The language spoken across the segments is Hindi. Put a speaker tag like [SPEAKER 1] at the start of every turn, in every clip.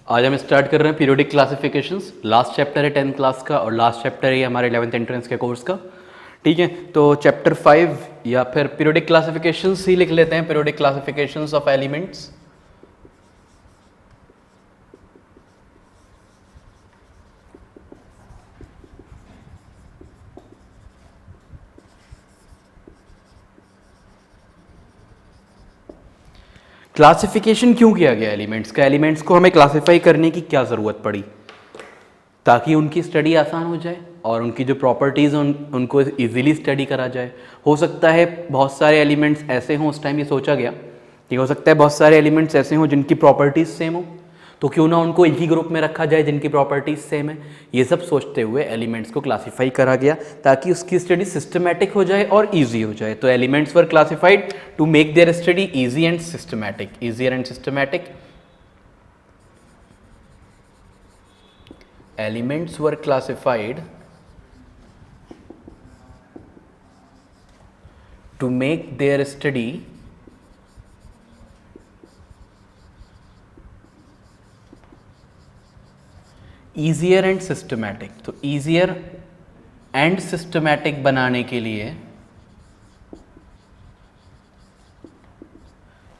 [SPEAKER 1] आज हम स्टार्ट कर रहे हैं पीरियोडिक क्लासिफिकेशंस। लास्ट चैप्टर है 10th क्लास का और लास्ट चैप्टर है हमारे 11th एंट्रेंस के कोर्स का। ठीक है, तो चैप्टर 5 या फिर पीरियोडिक क्लासिफिकेशंस ही लिख लेते हैं, periodic classifications of elements. Classification क्यों किया गया एलिमेंट्स का? एलिमेंट्स को हमें क्लासिफाई करने की क्या ज़रूरत पड़ी? ताकि उनकी स्टडी आसान हो जाए और उनकी जो प्रॉपर्टीज़ उनको इजीली स्टडी करा जाए। हो सकता है बहुत सारे एलिमेंट्स ऐसे हों, उस टाइम ये सोचा गया कि हो सकता है बहुत सारे एलिमेंट्स ऐसे हों जिनकी प्रॉपर्टीज़ सेम हो, तो क्यों ना उनको एक ही ग्रुप में रखा जाए जिनकी प्रॉपर्टीज़ सेम है। ये सब सोचते हुए एलिमेंट्स को क्लासीफाई करा गया ताकि उसकी स्टडी सिस्टमैटिक हो जाए और ईजी हो जाए। तो elements were classified to make their study easy and systematic, easier and systematic. Elements were classified to make their study easier and systematic। तो easier and systematic बनाने के लिए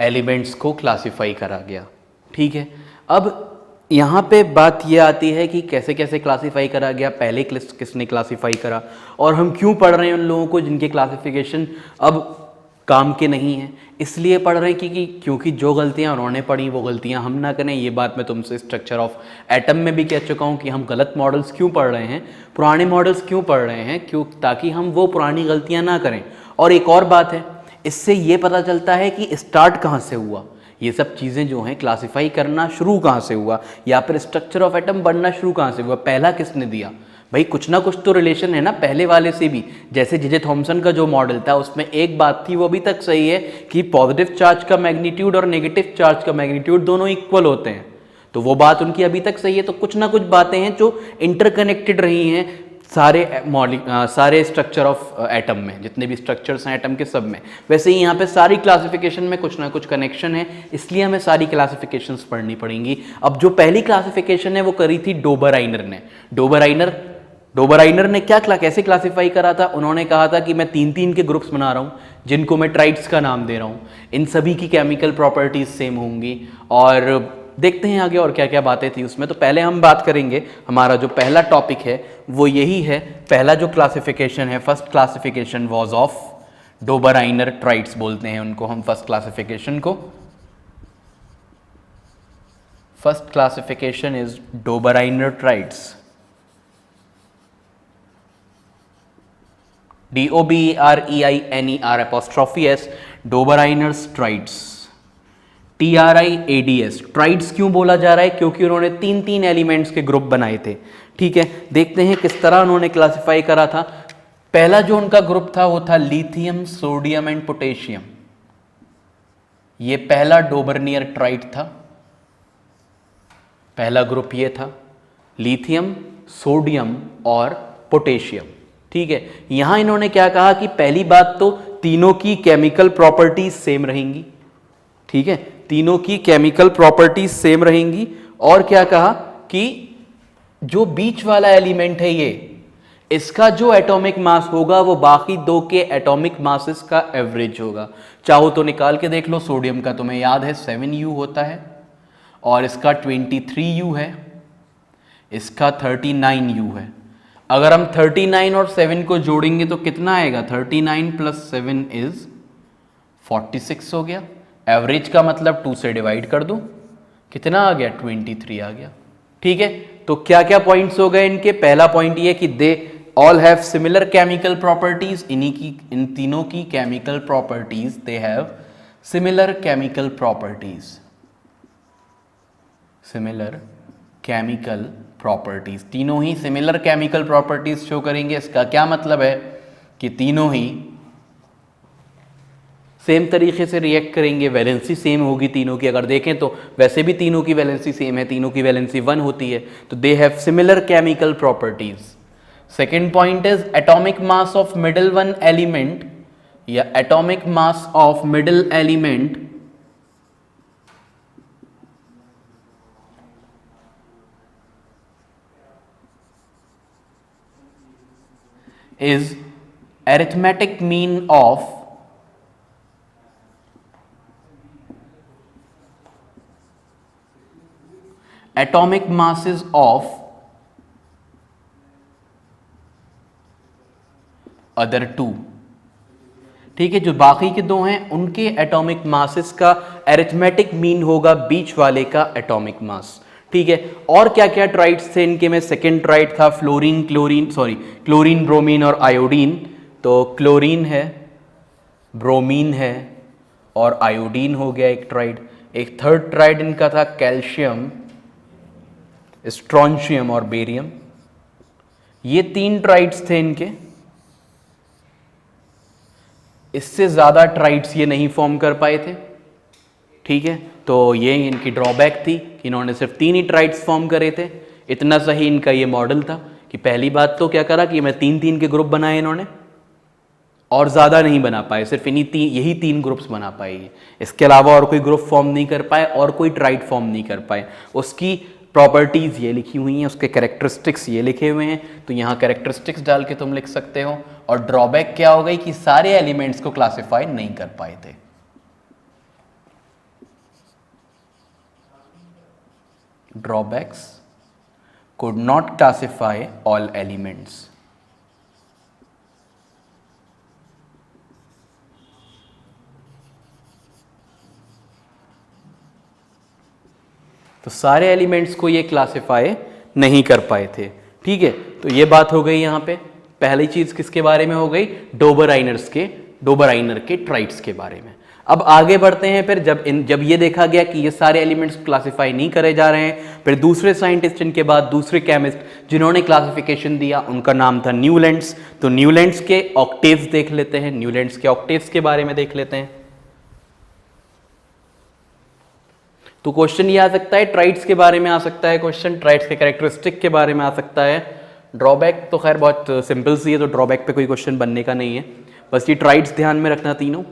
[SPEAKER 1] एलिमेंट्स को क्लासिफाई करा गया। ठीक है, अब यहाँ पे बात ये आती है कि कैसे कैसे क्लासिफाई करा गया, पहले किसने क्लासिफाई करा और हम क्यों पढ़ रहे हैं उन लोगों को जिनके क्लासिफिकेशन अब काम के नहीं हैं। इसलिए पढ़ रहे हैं क्योंकि जो गलतियाँ उन्होंने पढ़ी वो गलतियाँ हम ना करें। ये बात मैं तुमसे स्ट्रक्चर ऑफ एटम में भी कह चुका हूँ कि हम गलत मॉडल्स क्यों पढ़ रहे हैं, पुराने मॉडल्स क्यों पढ़ रहे हैं, क्यों, ताकि हम वो पुरानी गलतियाँ ना करें। और एक और बात है, इससे ये पता चलता है कि स्टार्ट कहाँ से हुआ, ये सब चीज़ें जो हैं क्लासिफाई करना शुरू कहाँ से हुआ, या फिर स्ट्रक्चर ऑफ एटम बनना शुरू कहाँ से हुआ, पहला किसने दिया। भाई कुछ ना कुछ तो रिलेशन है ना पहले वाले से भी। जैसे जे थॉमसन का जो मॉडल था उसमें एक बात थी, वो अभी तक सही है कि पॉजिटिव चार्ज का मैग्नीट्यूड और नेगेटिव चार्ज का मैग्नीट्यूड दोनों इक्वल होते हैं, तो वो बात उनकी अभी तक सही है। तो कुछ ना कुछ बातें हैं जो इंटरकनेक्टेड रही हैं सारे स्ट्रक्चर ऑफ एटम में, जितने भी स्ट्रक्चर्स हैं एटम के सब में। वैसे ही यहाँ पे सारी क्लासिफिकेशन में कुछ ना कुछ कनेक्शन है, इसलिए हमें सारी क्लासिफिकेशंस पढ़नी पड़ेंगी। अब जो पहली क्लासिफिकेशन है वो करी थी डोबराइनर ने। डोबराइनर ने कैसे क्लासिफाई करा था? उन्होंने कहा था कि मैं 3 के ग्रुप्स बना रहा हूँ जिनको मैं ट्राइड्स का नाम दे रहा हूँ, इन सभी की केमिकल प्रॉपर्टीज सेम होंगी। और देखते हैं आगे और क्या क्या बातें थी उसमें। तो पहले हम बात करेंगे, हमारा जो पहला टॉपिक है वो यही है। पहला जो क्लासिफिकेशन है, first classification was of Dobereiner triads, बोलते हैं उनको हम फर्स्ट क्लासिफिकेशन को। First classification is Dobereiner triads, DOBEREINER', Dobereiner's triads, TRIADS। Triads क्यों बोला जा रहा है? क्योंकि उन्होंने 3 एलिमेंट्स के ग्रुप बनाए थे। ठीक है, देखते हैं किस तरह उन्होंने क्लासिफाई करा था। पहला जो उनका ग्रुप था वो था लिथियम, सोडियम एंड पोटेशियम। ये पहला डोबराइनर ट्राइड था, पहला ग्रुप ये था, लिथियम, सोडियम और पोटेशियम। ठीक है, यहां इन्होंने क्या कहा कि पहली बात तो तीनों की केमिकल प्रॉपर्टीज सेम रहेंगी। ठीक है, तीनों की केमिकल प्रॉपर्टीज सेम रहेंगी। और क्या कहा कि जो बीच वाला एलिमेंट है ये, इसका जो एटॉमिक मास होगा वो बाकी 2 के एटॉमिक मासेस का एवरेज होगा। चाहो तो निकाल के देख लो, सोडियम का तुम्हें याद है 7U होता है और इसका 23U है, इसका 39U है। अगर हम 39 और 7 को जोड़ेंगे तो कितना आएगा? 39 + 7 इज 46 हो गया। एवरेज का मतलब 2 से डिवाइड कर दो, कितना आ गया? 23 आ गया। ठीक है, तो क्या क्या पॉइंट्स हो गए इनके? पहला पॉइंट ये कि they all have similar chemical properties, इन तीनों की chemical properties, they have similar chemical properties, similar chemical properties, तीनों ही सिमिलर केमिकल प्रॉपर्टीज शो करेंगे। इसका क्या मतलब है कि तीनों ही सेम तरीके से रिएक्ट करेंगे, वैलेंसी सेम होगी तीनों की। अगर देखें तो वैसे भी तीनों की वैलेंसी सेम है, तीनों की वैलेंसी 1 होती है, तो they have similar chemical properties. Second point is atomic mass of middle one element या atomic mass of middle element is arithmetic mean of atomic masses of other two। ठीक है, जो बाकी के दो हैं उनके एटॉमिक मासेस का अरिथमेटिक मीन होगा बीच वाले का एटॉमिक मास। ठीक है, और क्या क्या ट्राइड्स थे इनके में? सेकेंड ट्राइड था क्लोरीन ब्रोमीन और आयोडीन। तो क्लोरीन है, ब्रोमीन है और आयोडीन हो गया एक ट्राइड। एक थर्ड ट्राइड इनका था कैल्शियम, स्ट्रॉन्शियम और बेरियम। ये 3 ट्राइड्स थे इनके। इससे ज़्यादा ट्राइड्स ये नहीं फॉर्म कर पाए थे। ठीक है, तो ये इनकी ड्रॉबैक थी कि इन्होंने सिर्फ 3 ही ट्राइड्स फॉर्म करे थे। इतना सही इनका ये मॉडल था कि पहली बात तो क्या करा कि मैं 3-3 के ग्रुप बनाए इन्होंने, और ज़्यादा नहीं बना पाए, सिर्फ यही 3 ग्रुप्स बना पाए। इसके अलावा और कोई ग्रुप फॉर्म नहीं कर पाए और कोई ट्राइड फॉर्म नहीं कर पाए। उसकी प्रॉपर्टीज़ ये लिखी हुई हैं, उसके कैरेक्टरिस्टिक्स ये लिखे हुए हैं, तो यहाँ कैरेक्टरिस्टिक्स डाल के तुम लिख सकते हो। और ड्रॉबैक क्या हो गई कि सारे एलिमेंट्स को क्लासिफाई नहीं कर पाए थे। Drawbacks could not classify all elements। तो सारे एलिमेंट्स को ये क्लासिफाई नहीं कर पाए थे। ठीक है, तो ये बात हो गई यहाँ पे। पहली चीज किसके बारे में हो गई? डोबराइनर के ट्राइड्स के बारे में। अब आगे बढ़ते हैं। फिर जब ये देखा गया कि ये सारे एलिमेंट्स क्लासिफाई नहीं करे जा रहे हैं, फिर दूसरे साइंटिस्ट इनके बाद दूसरे केमिस्ट जिन्होंने क्लासिफिकेशन दिया उनका नाम था न्यूलैंड्स। तो न्यूलैंड्स के ऑक्टेव्स देख लेते हैं, न्यूलैंड्स के ऑक्टेव्स के बारे में देख लेते हैं। तो क्वेश्चन ये आ सकता है, ट्राइड्स के बारे में आ सकता है क्वेश्चन, ट्राइड्स के कैरेक्टरिस्टिक के बारे में आ सकता है। ड्रॉबैक तो खैर बहुत सिंपल सी है, तो ड्रॉबैक पे कोई क्वेश्चन बनने का नहीं है। बस ये ट्राइड्स ध्यान में रखना तीनों।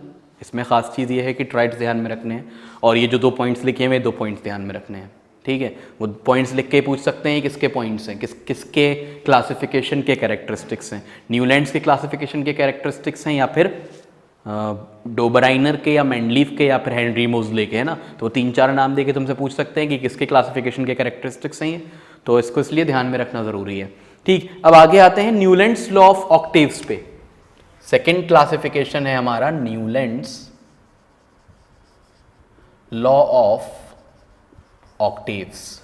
[SPEAKER 1] इसमें खास चीज़ ये है कि ट्राइड्स ध्यान में रखने हैं, और ये जो 2 पॉइंट्स लिखे हुए 2 पॉइंट्स ध्यान में रखने हैं। ठीक है, वो पॉइंट्स लिख के पूछ सकते हैं किसके पॉइंट्स हैं, किसके क्लासिफिकेशन के कैरेक्टरिस्टिक्स हैं। न्यूलैंड्स के क्लासिफिकेशन के कैरेक्टरिस्टिक्स हैं, या फिर डोबराइनर के, या मेंडलीफ के, या फिर हेनरी मोजले के, है ना। तो 3-4 नाम देके तुमसे पूछ सकते हैं कि किसके क्लासिफिकेशन के कैरेक्टरिस्टिक्स हैं ये, तो इसको इसलिए ध्यान में रखना ज़रूरी है। ठीक, अब आगे आते हैं न्यूलैंड्स लॉ ऑफ ऑक्टेव्स पे। सेकेंड क्लासिफिकेशन है हमारा न्यूलैंड्स लॉ ऑफ ऑक्टेव्स।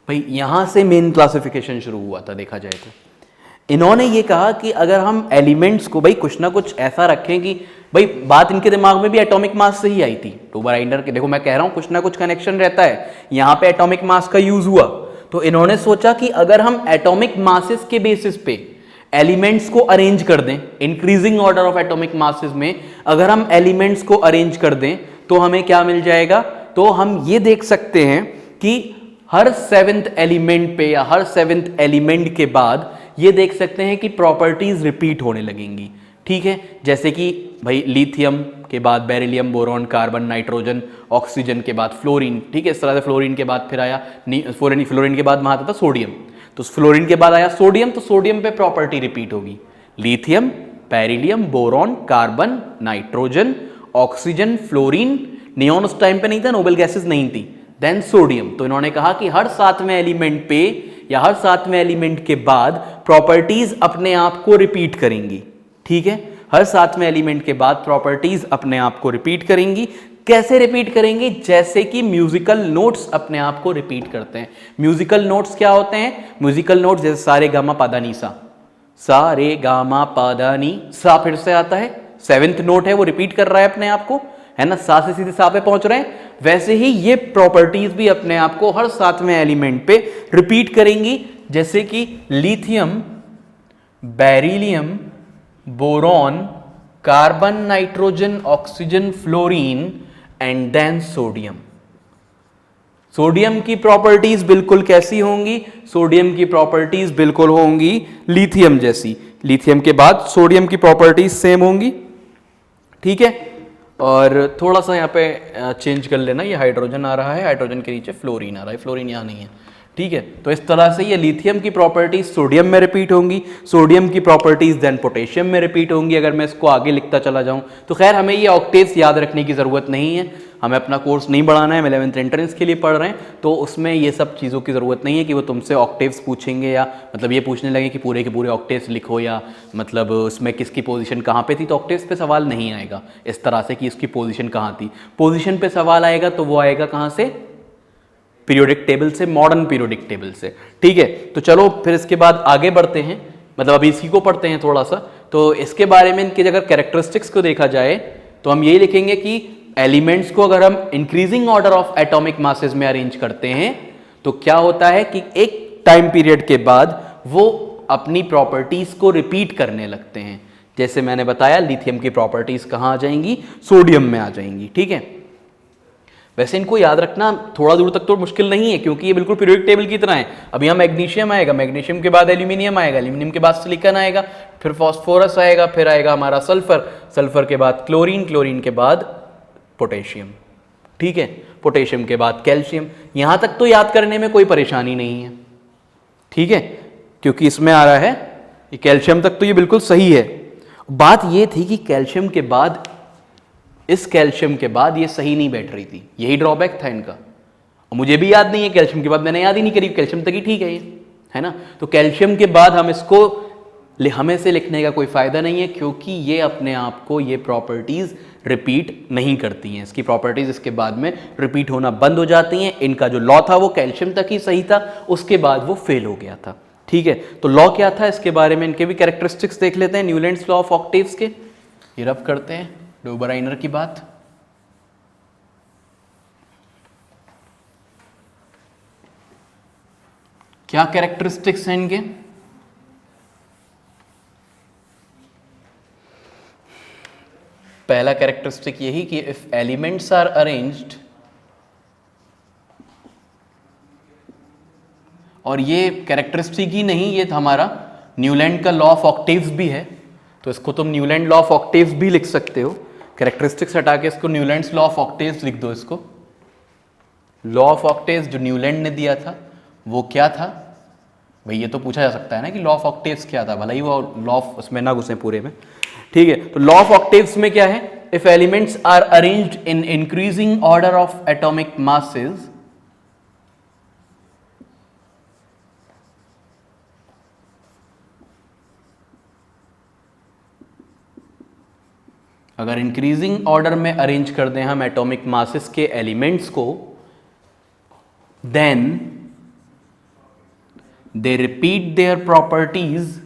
[SPEAKER 1] भाई यहां से मेन क्लासिफिकेशन शुरू हुआ था देखा जाए तो। इन्होंने ये कहा कि अगर हम एलिमेंट्स को भाई कुछ ना कुछ ऐसा रखें कि भाई, बात इनके दिमाग में भी एटॉमिक मास से ही आई थी डोबराइनर के। देखो मैं कह रहा हूं कुछ ना कुछ कनेक्शन रहता है, यहां पे एटॉमिक मास का यूज हुआ। तो इन्होंने सोचा कि अगर हम एटॉमिक मासेस के बेसिस पे एलिमेंट्स को अरेंज कर दें, increasing order of atomic masses में अगर हम एलिमेंट्स को अरेंज कर दें तो हमें क्या मिल जाएगा? तो हम ये देख सकते हैं कि हर 7th एलिमेंट पे या हर 7th एलिमेंट के बाद ये देख सकते हैं कि प्रॉपर्टीज रिपीट होने लगेंगी। ठीक है, जैसे कि भाई लिथियम के बाद beryllium, boron, carbon, nitrogen, oxygen के बाद फ्लोरीन। ठीक है, इस तरह से फ्लोरीन के बाद फिर आया फ्लोरीन के बाद वहां आता था सोडियम। तो फ्लोरीन के बाद आया सोडियम, तो सोडियम पे प्रॉपर्टी रिपीट होगी। Lithium, beryllium, boron, carbon, nitrogen, oxygen, fluorine. Neon उस टाइम पे नहीं था, नोबल गैसेस नहीं थी। Then sodium. तो इन्होंने कहा कि हर 7वें एलिमेंट पे या हर 7वें एलिमेंट के बाद प्रॉपर्टीज अपने आप को रिपीट करेंगी। ठीक है, हर 7वें एलिमेंट के बाद प्रॉपर्टीज अपने आप को रिपीट करेंगी। कैसे रिपीट करेंगी? जैसे कि म्यूजिकल नोट्स अपने आप को रिपीट करते हैं। म्यूजिकल नोट्स क्या होते हैं? म्यूजिकल नोट्स जैसे सारे गामा पादा नी सा, सा रे गामा पादा नी सा, फिर से आता है 7th नोट है, वो रिपीट कर रहा है अपने आप को, है ना, सा से सीधे सा पे पहुंच रहे हैं। वैसे ही ये प्रॉपर्टीज भी अपने आप को हर 7वें एलिमेंट पे रिपीट करेंगी, जैसे कि lithium, beryllium, boron, carbon, nitrogen, oxygen, fluorine and then sodium. Sodium की प्रॉपर्टीज बिल्कुल कैसी होंगी? सोडियम की प्रॉपर्टीज बिल्कुल होंगी लिथियम जैसी। लिथियम के बाद सोडियम की प्रॉपर्टीज सेम होंगी। ठीक है, और थोड़ा सा यहाँ पे चेंज कर लेना, ये हाइड्रोजन आ रहा है, हाइड्रोजन के नीचे फ्लोरीन आ रहा है, फ्लोरीन यहाँ नहीं है। ठीक है। तो इस तरह से ये लिथियम की प्रॉपर्टीज सोडियम में रिपीट होंगी, सोडियम की प्रॉपर्टीज देन पोटेशियम में रिपीट होंगी। अगर मैं इसको आगे लिखता चला जाऊं तो खैर हमें ये ऑक्टेव्स याद रखने की ज़रूरत नहीं है, हमें अपना कोर्स नहीं बढ़ाना है, हम 11th एंट्रेंस के लिए पढ़ रहे हैं, तो उसमें ये सब चीज़ों की ज़रूरत नहीं है कि वो तुमसे ऑक्टेव्स पूछेंगे या मतलब ये पूछने लगे कि पूरे के पूरे ऑक्टेव्स लिखो या मतलब उसमें किसकी पोजीशन कहाँ पे थी। तो ऑक्टेव्स पे सवाल नहीं आएगा इस तरह से कि इसकी पोजीशन कहाँ थी। पोजीशन पे सवाल आएगा तो वो आएगा कहाँ से, पीरियोडिक टेबल से, मॉडर्न पीरियोडिक टेबल से। ठीक है, तो चलो फिर इसके बाद आगे बढ़ते हैं, मतलब अभी इसी को पढ़ते हैं थोड़ा सा। तो इसके बारे में इनके अगर कैरेक्टरिस्टिक्स को देखा जाए तो हम यही लिखेंगे कि एलिमेंट्स को अगर हम increasing order of atomic masses में अरेंज करते हैं तो क्या होता है कि एक टाइम पीरियड के बाद वो अपनी प्रॉपर्टीज को रिपीट करने लगते हैं। जैसे मैंने बताया लिथियम की प्रॉपर्टीज कहां आ जाएंगी, सोडियम में आ जाएंगी। ठीक है, वैसे इनको याद रखना थोड़ा दूर तक तो मुश्किल नहीं है क्योंकि ये बिल्कुल पीरियोडिक टेबल की तरह है। अब यहाँ मैग्नीशियम आएगा, मैग्नीशियम के बाद एल्यूमिनियम आएगा, एल्यूमिनियम के बाद सिलिकॉन आएगा, फिर फास्फोरस आएगा, फिर आएगा हमारा सल्फर, सल्फर के बाद क्लोरीन, क्लोरीन के बाद पोटेशियम। ठीक है, पोटेशियम के बाद कैल्शियम। यहां तक तो याद करने में कोई परेशानी नहीं है। ठीक है, क्योंकि इसमें आ रहा है कि कैल्शियम तक तो ये बिल्कुल सही है। बात ये थी कि कैल्शियम के बाद, इस कैल्शियम के बाद ये सही नहीं बैठ रही थी, यही ड्रॉबैक था इनका। और मुझे भी याद नहीं है, कैल्शियम के बाद मैंने याद ही नहीं करी, कैल्शियम तक ही ठीक है ये, है ना। तो कैल्शियम के बाद हम इसको हमें से लिखने का कोई फायदा नहीं है क्योंकि ये अपने आप को ये प्रॉपर्टीज रिपीट नहीं करती हैं। इसकी प्रॉपर्टीज इसके बाद में रिपीट होना बंद हो जाती हैं। इनका जो लॉ था वो कैल्शियम तक ही सही था, उसके बाद वो फेल हो गया था। ठीक है, तो लॉ क्या था इसके बारे में इनके भी कैरेक्टरिस्टिक्स देख लेते हैं, न्यूलैंड्स लॉ ऑफ ऑक्टेव्स के। ये रब करते हैं डोबराइनर की बात। क्या कैरेक्टरिस्टिक्स हैं इनके, पहला कैरेक्टरिस्टिक यही कि इफ एलिमेंट्स आर अरेंज्ड, और ये कैरेक्टरिस्टिक ही नहीं, ये हमारा न्यूलैंड का लॉ ऑफ ऑक्टेव्स भी है, तो इसको तुम न्यूलैंड लॉ ऑफ ऑक्टेव्स भी लिख सकते हो। कैरेक्टरिस्टिक्स हटा के इसको न्यूलैंड्स लॉ ऑफ ऑक्टेव्स लिख दो। इसको लॉ ऑफ ऑक्टेव्स जो न्यूलैंड ने दिया था वो क्या था भाई, ये तो पूछा जा सकता है ना कि लॉ ऑफ ऑक्टेव्स क्या था, भला ही वो लॉ ऑफ उसमें ना घुसे पूरे में। ठीक है, तो लॉ ऑफ ऑक्टेव्स में क्या है, if elements are arranged in increasing order of atomic masses, अगर इंक्रीजिंग ऑर्डर में अरेंज कर दें हम एटॉमिक मासेस के एलिमेंट्स को, then they repeat their properties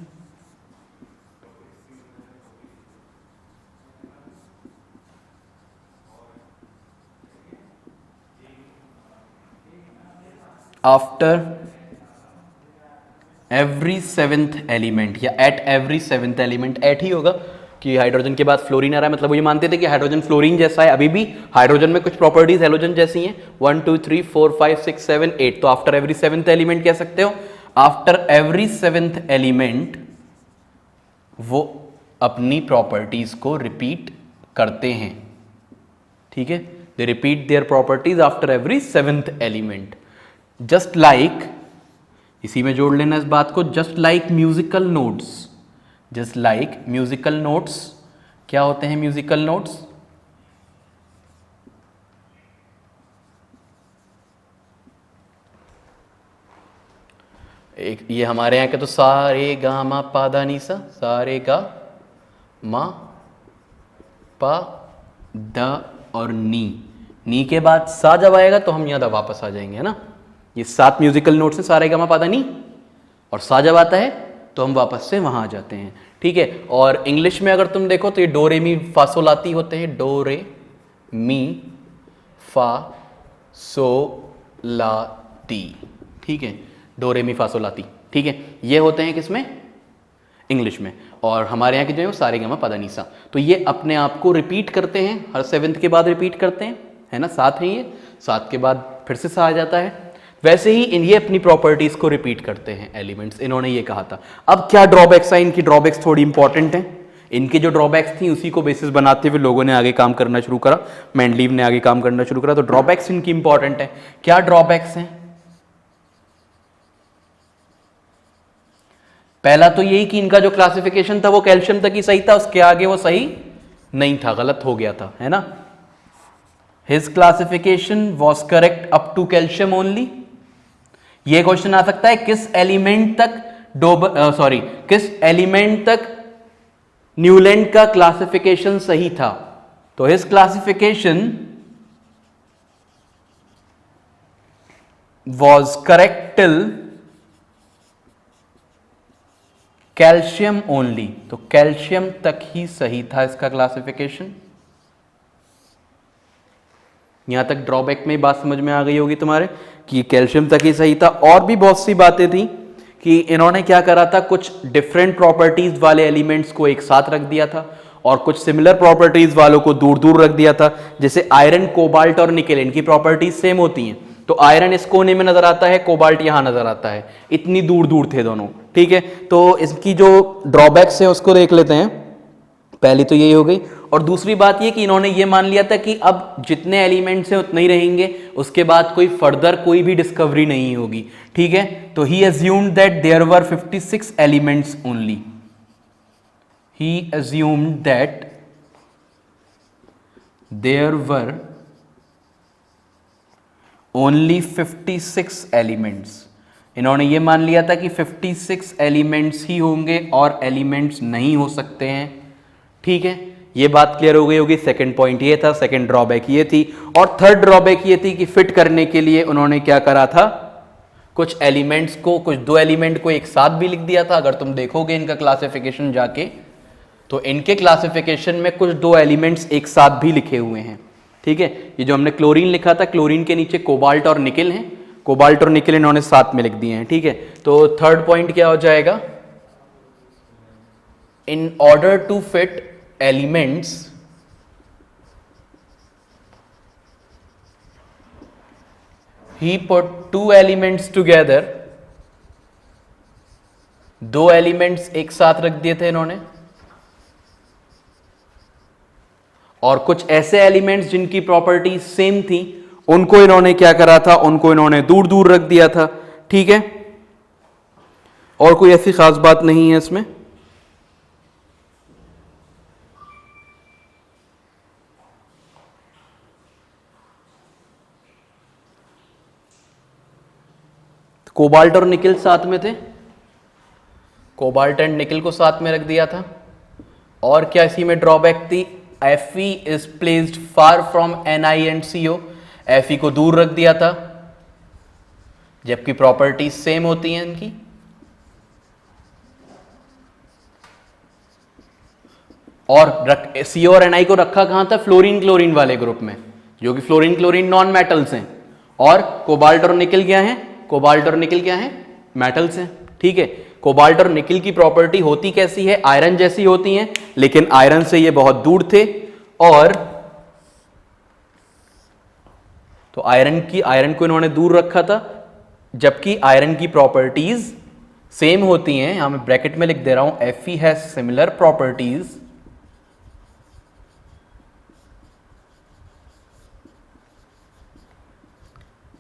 [SPEAKER 1] after every seventh element, या एट एवरी सेवेंथ एलिमेंट। एट ही होगा कि हाइड्रोजन के बाद फ्लोरीन आ रहा है, मतलब वो ये मानते थे कि हाइड्रोजन फ्लोरीन जैसा है। अभी भी हाइड्रोजन में कुछ प्रॉपर्टीज हेलोजन जैसी हैं, 1 2 3 4 5 6 7 8, तो आफ्टर एवरी सेवेंथ एलिमेंट कह सकते हो। आफ्टर एवरी सेवेंथ एलिमेंट वो अपनी प्रॉपर्टीज को रिपीट करते हैं। ठीक है, they repeat their properties after every seventh element. Just like, इसी में जोड़ लेना इस बात को, just like musical notes. Just like musical notes, क्या होते हैं म्यूजिकल नोट्स, एक ये हमारे यहाँ के तो सा रे गा मा पा दा नी सा, सा रे गा मा पा द और नी के बाद सा जब आएगा तो हम यहाँ वापस आ जाएंगे, है ना। ये 7 म्यूजिकल नोट्स हैं, सा रे गा मा पा दा नी, और सा जब आता है तो हम वापस से वहां आ जाते हैं। ठीक है, और इंग्लिश में अगर तुम देखो तो ये डो रे मी फा सो लाती होते हैं, डो रे मी फा सो ला ती। ठीक है, डो रे मी फा सो ला ती। ठीक है, ये होते हैं किसमें, इंग्लिश में। और हमारे यहाँ के जो है वो सारे गामा पदा नीसा, तो ये अपने आप को रिपीट करते हैं, हर सेवेंथ के बाद रिपीट करते हैं, है ना। 7 है ये, 7 के बाद फिर से सा आ जाता है। वैसे ही ये अपनी प्रॉपर्टीज को रिपीट करते हैं एलिमेंट्स, इन्होंने ये कहा था। अब क्या ड्रॉबैक्स है इनकी, ड्रॉबैक्स थोड़ी इंपॉर्टेंट हैं। इनके जो ड्रॉबैक्स थी उसी को बेसिस बनाते हुए लोगों ने आगे काम करना शुरू करा, मेंडलीव ने आगे काम करना शुरू करा। तो ड्रॉबैक्स इनकी इंपॉर्टेंट है। क्या ड्रॉबैक्स हैं, पहला तो यही कि इनका जो क्लासिफिकेशन था वो कैल्शियम तक ही सही था, उसके आगे वो सही नहीं था, गलत हो गया था, है ना। His classification was correct up to calcium only. ये क्वेश्चन आ सकता है किस एलिमेंट तक किस एलिमेंट तक न्यूलैंड का क्लासिफिकेशन सही था। तो his classification was correct till calcium only. तो कैल्शियम तक ही सही था इसका क्लासिफिकेशन। यहां तक ड्रॉबैक में बात समझ में आ गई होगी तुम्हारे कि कैल्शियम तक ही सही था। और भी बहुत सी बातें थी कि इन्होंने क्या करा था, कुछ डिफरेंट प्रॉपर्टीज वाले एलिमेंट्स को एक साथ रख दिया था और कुछ सिमिलर प्रॉपर्टीज वालों को दूर दूर रख दिया था। जैसे आयरन, कोबाल्ट और निकेल, इनकी प्रॉपर्टीज सेम होती हैं, तो आयरन इस कोने में नजर आता है, कोबाल्ट यहां नजर आता है, इतनी दूर दूर थे दोनों, ठीक है। तो इसकी जो ड्रॉबैक्स है उसको देख लेते हैं। पहली तो यही हो गई। और दूसरी बात ये कि इन्होंने ये मान लिया था कि अब जितने एलिमेंट्स हैं उतने ही रहेंगे, उसके बाद कोई फर्दर कोई भी डिस्कवरी नहीं होगी, ठीक है। तो he assumed that there were 56 elements only. He assumed that there were only 56 elements. इन्होंने ये मान लिया था कि 56 एलिमेंट्स ही होंगे और एलिमेंट्स नहीं हो सकते हैं, ठीक है। ये बात क्लियर हो गई होगी। सेकंड पॉइंट ये था, सेकंड ड्रॉबैक ये थी। और थर्ड ड्रॉबैक ये थी कि फिट करने के लिए उन्होंने क्या करा था, कुछ एलिमेंट्स को, कुछ दो एलिमेंट को एक साथ भी लिख दिया था। अगर तुम देखोगे इनका क्लासिफिकेशन जाके, तो इनके क्लासिफिकेशन में कुछ दो एलिमेंट्स एक साथ भी लिखे हुए हैं, ठीक है। ये जो हमने क्लोरीन लिखा था, क्लोरीन के नीचे कोबाल्ट और निकेल हैं, कोबाल्ट और निकेल इन्होंने साथ में लिख दिए हैं, ठीक है। तो थर्ड पॉइंट क्या हो जाएगा, in order to fit elements he put two elements together, दो एलिमेंट्स एक साथ रख दिए थे इन्होंने, और कुछ ऐसे एलिमेंट्स जिनकी प्रॉपर्टीज सेम थी उनको इन्होंने क्या करा था, उनको इन्होंने दूर दूर रख दिया था, ठीक है। और कोई ऐसी खास बात नहीं है इसमें। कोबाल्ट और निकेल साथ में थे, कोबाल्ट एंड निकेल को साथ में रख दिया था। और क्या इसी में ड्रॉबैक थी, Fe is placed far from Ni and CO, Fe को दूर रख दिया था, जबकि प्रॉपर्टीज सेम होती हैं इनकी। और CO और Ni को रखा कहां था, फ्लोरीन क्लोरीन वाले ग्रुप में, जो कि फ्लोरीन क्लोरीन नॉन मेटल्स हैं। और कोबाल्ट और निकेल क्या है, कोबाल्ट और निकेल क्या है, मेटल्स हैं, ठीक है। कोबाल्ट और निकेल की प्रॉपर्टी होती कैसी है, आयरन जैसी होती हैं, लेकिन आयरन से ये बहुत दूर थे। और तो आयरन को इन्होंने दूर रखा था, जबकि आयरन की प्रॉपर्टीज सेम होती हैं। यहां मैं ब्रैकेट में लिख दे रहा हूं, Fe has similar properties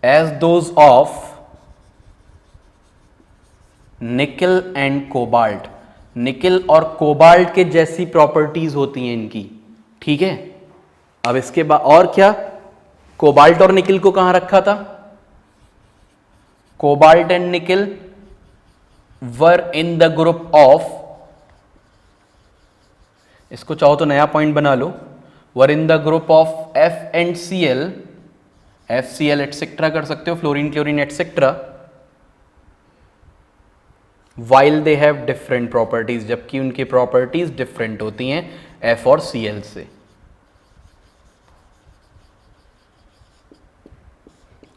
[SPEAKER 1] as those of nickel and cobalt. Nickel और कोबाल्ट के जैसी प्रॉपर्टीज होती हैं इनकी, ठीक है। अब इसके बाद और क्या, कोबाल्ट और निकेल को कहां रखा था, cobalt and nickel were in the group of, इसको चाहो तो नया पॉइंट बना लो, were in the group of F and Cl, FCl etcetera कर सकते हो, fluorine chlorine etcetera, while they have different properties, जबकि उनकी प्रॉपर्टीज डिफरेंट होती हैं F और Cl से।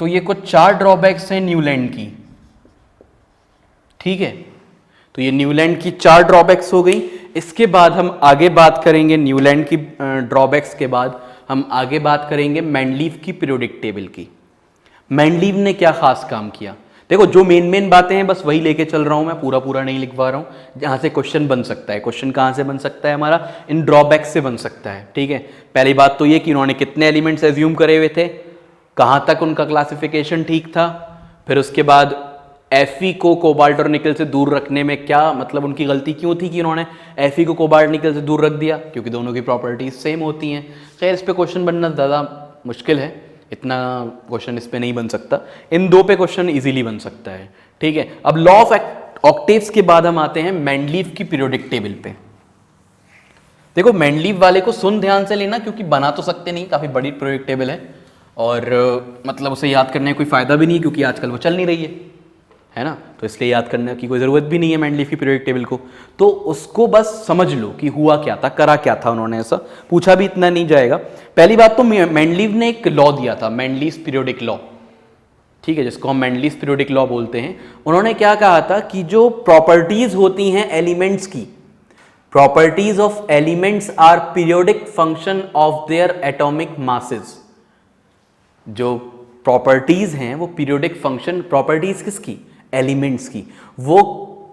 [SPEAKER 1] तो ये कुछ 4 ड्रॉबैक्स हैं न्यूलैंड की, ठीक है। तो ये न्यूलैंड की 4 ड्रॉबैक्स हो गई। इसके बाद हम आगे बात करेंगे, न्यूलैंड की ड्रॉबैक्स के बाद हम आगे बात करेंगे मेंडलीव की पीरियोडिक टेबल की। मेंडलीव ने क्या खास काम किया, देखो जो मेन बातें हैं बस वही लेके चल रहा हूं मैं, पूरा नहीं लिखवा रहा हूं। जहां से क्वेश्चन बन सकता है, क्वेश्चन कहां से बन सकता है हमारा, इन ड्रॉबैक्स से बन सकता है, ठीक है। पहली बात तो ये कि उन्होंने कितने एलिमेंट्स एज्यूम करे हुए थे, कहां तक उनका क्लासिफिकेशन ठीक था, फिर उसके बाद Fe को कोबाल्ट और निकल से दूर रखने में क्या मतलब उनकी गलती क्यों थी कि उन्होंने Fe को कोबाल्ट निकल से दूर रख दिया? क्योंकि दोनों की प्रॉपर्टीज सेम होती हैं। खैर इस पे क्वेश्चन बनना ज़्यादा मुश्किल है, इतना क्वेश्चन इस पे नहीं बन सकता, इन दो पे क्वेश्चन इजीली बन सकता है। ठीक है, अब लॉ ऑफ ऑक्टेव्स के बाद हम आते हैं मेंडलीव की पीरियोडिक टेबल पे। देखो मेंडलीव वाले को सुन ध्यान से लेना, क्योंकि बना तो सकते नहीं, काफ़ी बड़ी पीरियोडिक टेबल है और मतलब उसे याद करने का कोई फ़ायदा भी नहीं है, क्योंकि आजकल वो चल नहीं रही है ना, तो इसलिए याद करने की कोई ज़रूरत भी नहीं है मेंडलीव की पीरियोडिक टेबल को। तो उसको बस समझ लो कि हुआ क्या था, करा क्या था उन्होंने, ऐसा पूछा भी इतना नहीं जाएगा। पहली बात तो मेंडलीव ने एक लॉ दिया था, मेंडलीव पीरियोडिक लॉ, ठीक है, जिसको हम मेंडलीव पीरियोडिक लॉ बोलते हैं। उन्होंने क्या कहा था कि जो प्रॉपर्टीज होती हैं एलिमेंट्स की, properties of elements are periodic function of their atomic masses. जो प्रॉपर्टीज हैं वो पीरियोडिक फंक्शन, प्रॉपर्टीज किसकी? एलिमेंट्स की। वो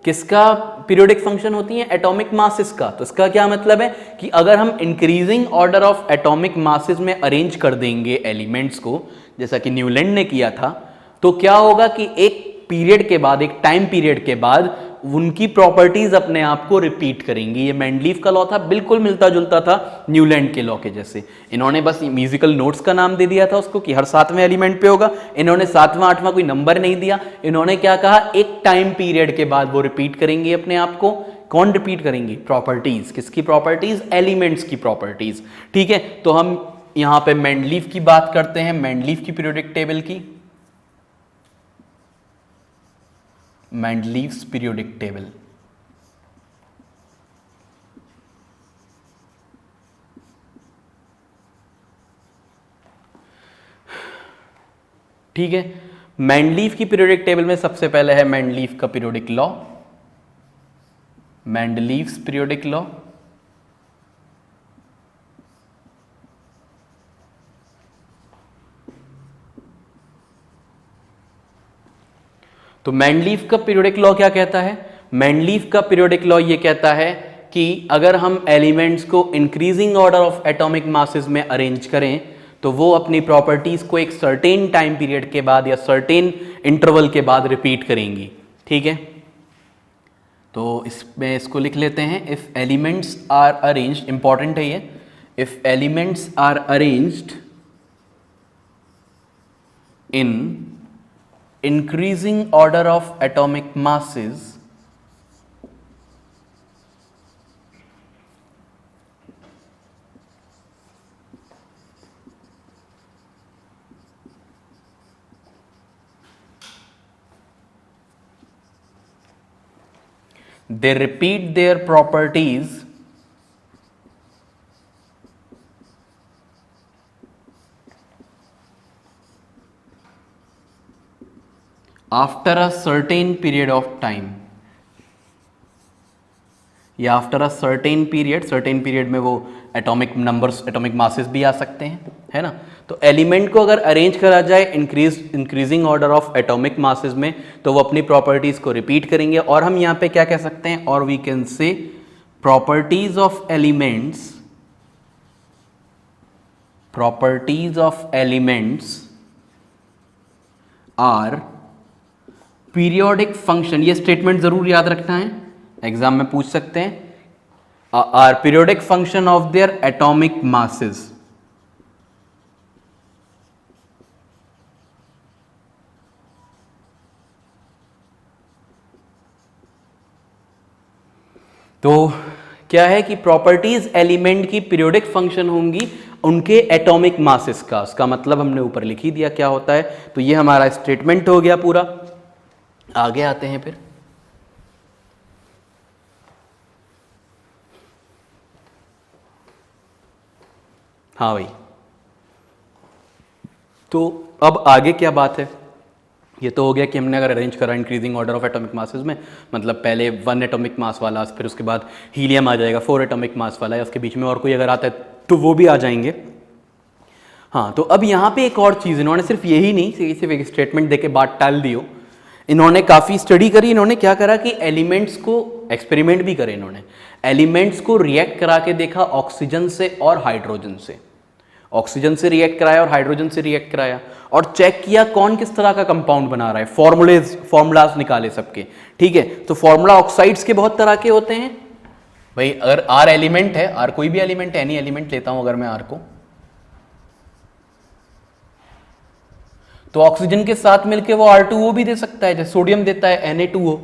[SPEAKER 1] किसका पीरियोडिक फंक्शन होती है? एटॉमिक मासेस का। तो इसका क्या मतलब है कि अगर हम increasing order of atomic masses में अरेंज कर देंगे एलिमेंट्स को, जैसा कि न्यूलैंड ने किया था, तो क्या होगा कि एक पीरियड के बाद, एक टाइम पीरियड के बाद उनकी प्रॉपर्टीज अपने आप को रिपीट करेंगी। ये मेंडलीव का लॉ था, बिल्कुल मिलता जुलता था न्यूलैंड के लॉ के जैसे। इन्होंने बस म्यूजिकल नोट्स का नाम दे दिया था उसको कि हर 7वें एलिमेंट पे होगा। इन्होंने 7वां 8वां कोई नंबर नहीं दिया, इन्होंने क्या कहा, एक टाइम पीरियड के बाद वो रिपीट करेंगे अपने आप को। कौन रिपीट करेंगी? प्रॉपर्टीज। किसकी प्रॉपर्टीज? एलिमेंट्स की प्रॉपर्टीज। ठीक है, तो हम यहां पे मेंडलीव की बात करते हैं, मेंडलीव की पीरियोडिक टेबल की, मेंडलीव्स पीरियोडिक टेबल। ठीक है, मेंडलीव की पीरियोडिक टेबल में सबसे पहले है मेंडलीव का periodic law, Mendeleev's periodic law. तो मेंडलीव का पीरियोडिक लॉ क्या कहता है? मेंडलीव का पीरियोडिक लॉ ये कहता है कि अगर हम एलिमेंट्स को increasing order of atomic masses में अरेंज करें तो वो अपनी प्रॉपर्टीज को एक सर्टेन टाइम पीरियड के बाद या सर्टेन इंटरवल के बाद रिपीट करेंगी। ठीक है, तो इसमें इसको लिख लेते हैं, if elements are arranged, important है ये, if elements are arranged in increasing order of atomic masses they repeat their properties after a certain period of time, या आफ्टर अ सर्टेन पीरियड में वो एटॉमिक नंबर्स, एटॉमिक मासेस भी आ सकते हैं, है ना। तो एलिमेंट को अगर अरेंज करा जाए increasing order of atomic masses में तो वो अपनी प्रॉपर्टीज को रिपीट करेंगे। और हम यहाँ पे क्या कह सकते हैं, और we can say properties of elements are periodic function. ये स्टेटमेंट जरूर याद रखना है, एग्जाम में पूछ सकते हैं, are periodic function of their atomic masses. तो क्या है कि प्रॉपर्टीज एलिमेंट की पीरियोडिक फंक्शन होंगी उनके एटॉमिक मासेस का। उसका मतलब हमने ऊपर लिख ही दिया क्या होता है। तो ये हमारा स्टेटमेंट हो गया पूरा। आगे आते हैं फिर, हाँ भाई, तो अब आगे क्या बात है। ये तो हो गया कि हमने अगर अरेंज करा increasing order of atomic masses में, मतलब पहले 1 एटॉमिक मास वाला, फिर उसके बाद हीलियम आ जाएगा 4 एटॉमिक मास वाला, या उसके बीच में और कोई अगर आता है तो वो भी आ जाएंगे। हाँ, तो अब यहाँ पे एक और चीज़, इन्होंने सिर्फ यही नहीं, सिर्फ एक स्टेटमेंट देके बात टाल दियो, इन्होंने काफ़ी स्टडी करी। इन्होंने क्या करा कि एलिमेंट्स को एक्सपेरिमेंट भी करे, इन्होंने एलिमेंट्स को रिएक्ट करा के देखा ऑक्सीजन से और हाइड्रोजन से, ऑक्सीजन से रिएक्ट कराया और हाइड्रोजन से रिएक्ट कराया और चेक किया कौन किस तरह का कंपाउंड बना रहा है, फॉर्मूलाज निकाले सबके। ठीक है, तो फॉर्मूला ऑक्साइड्स के बहुत तरह के होते हैं भाई। अगर आर एलिमेंट है, आर कोई भी एलिमेंट है, एनी एलिमेंट लेता हूं अगर मैं आर को, तो ऑक्सीजन के साथ मिलके वो R2O भी दे सकता है, जैसे सोडियम देता है Na2O,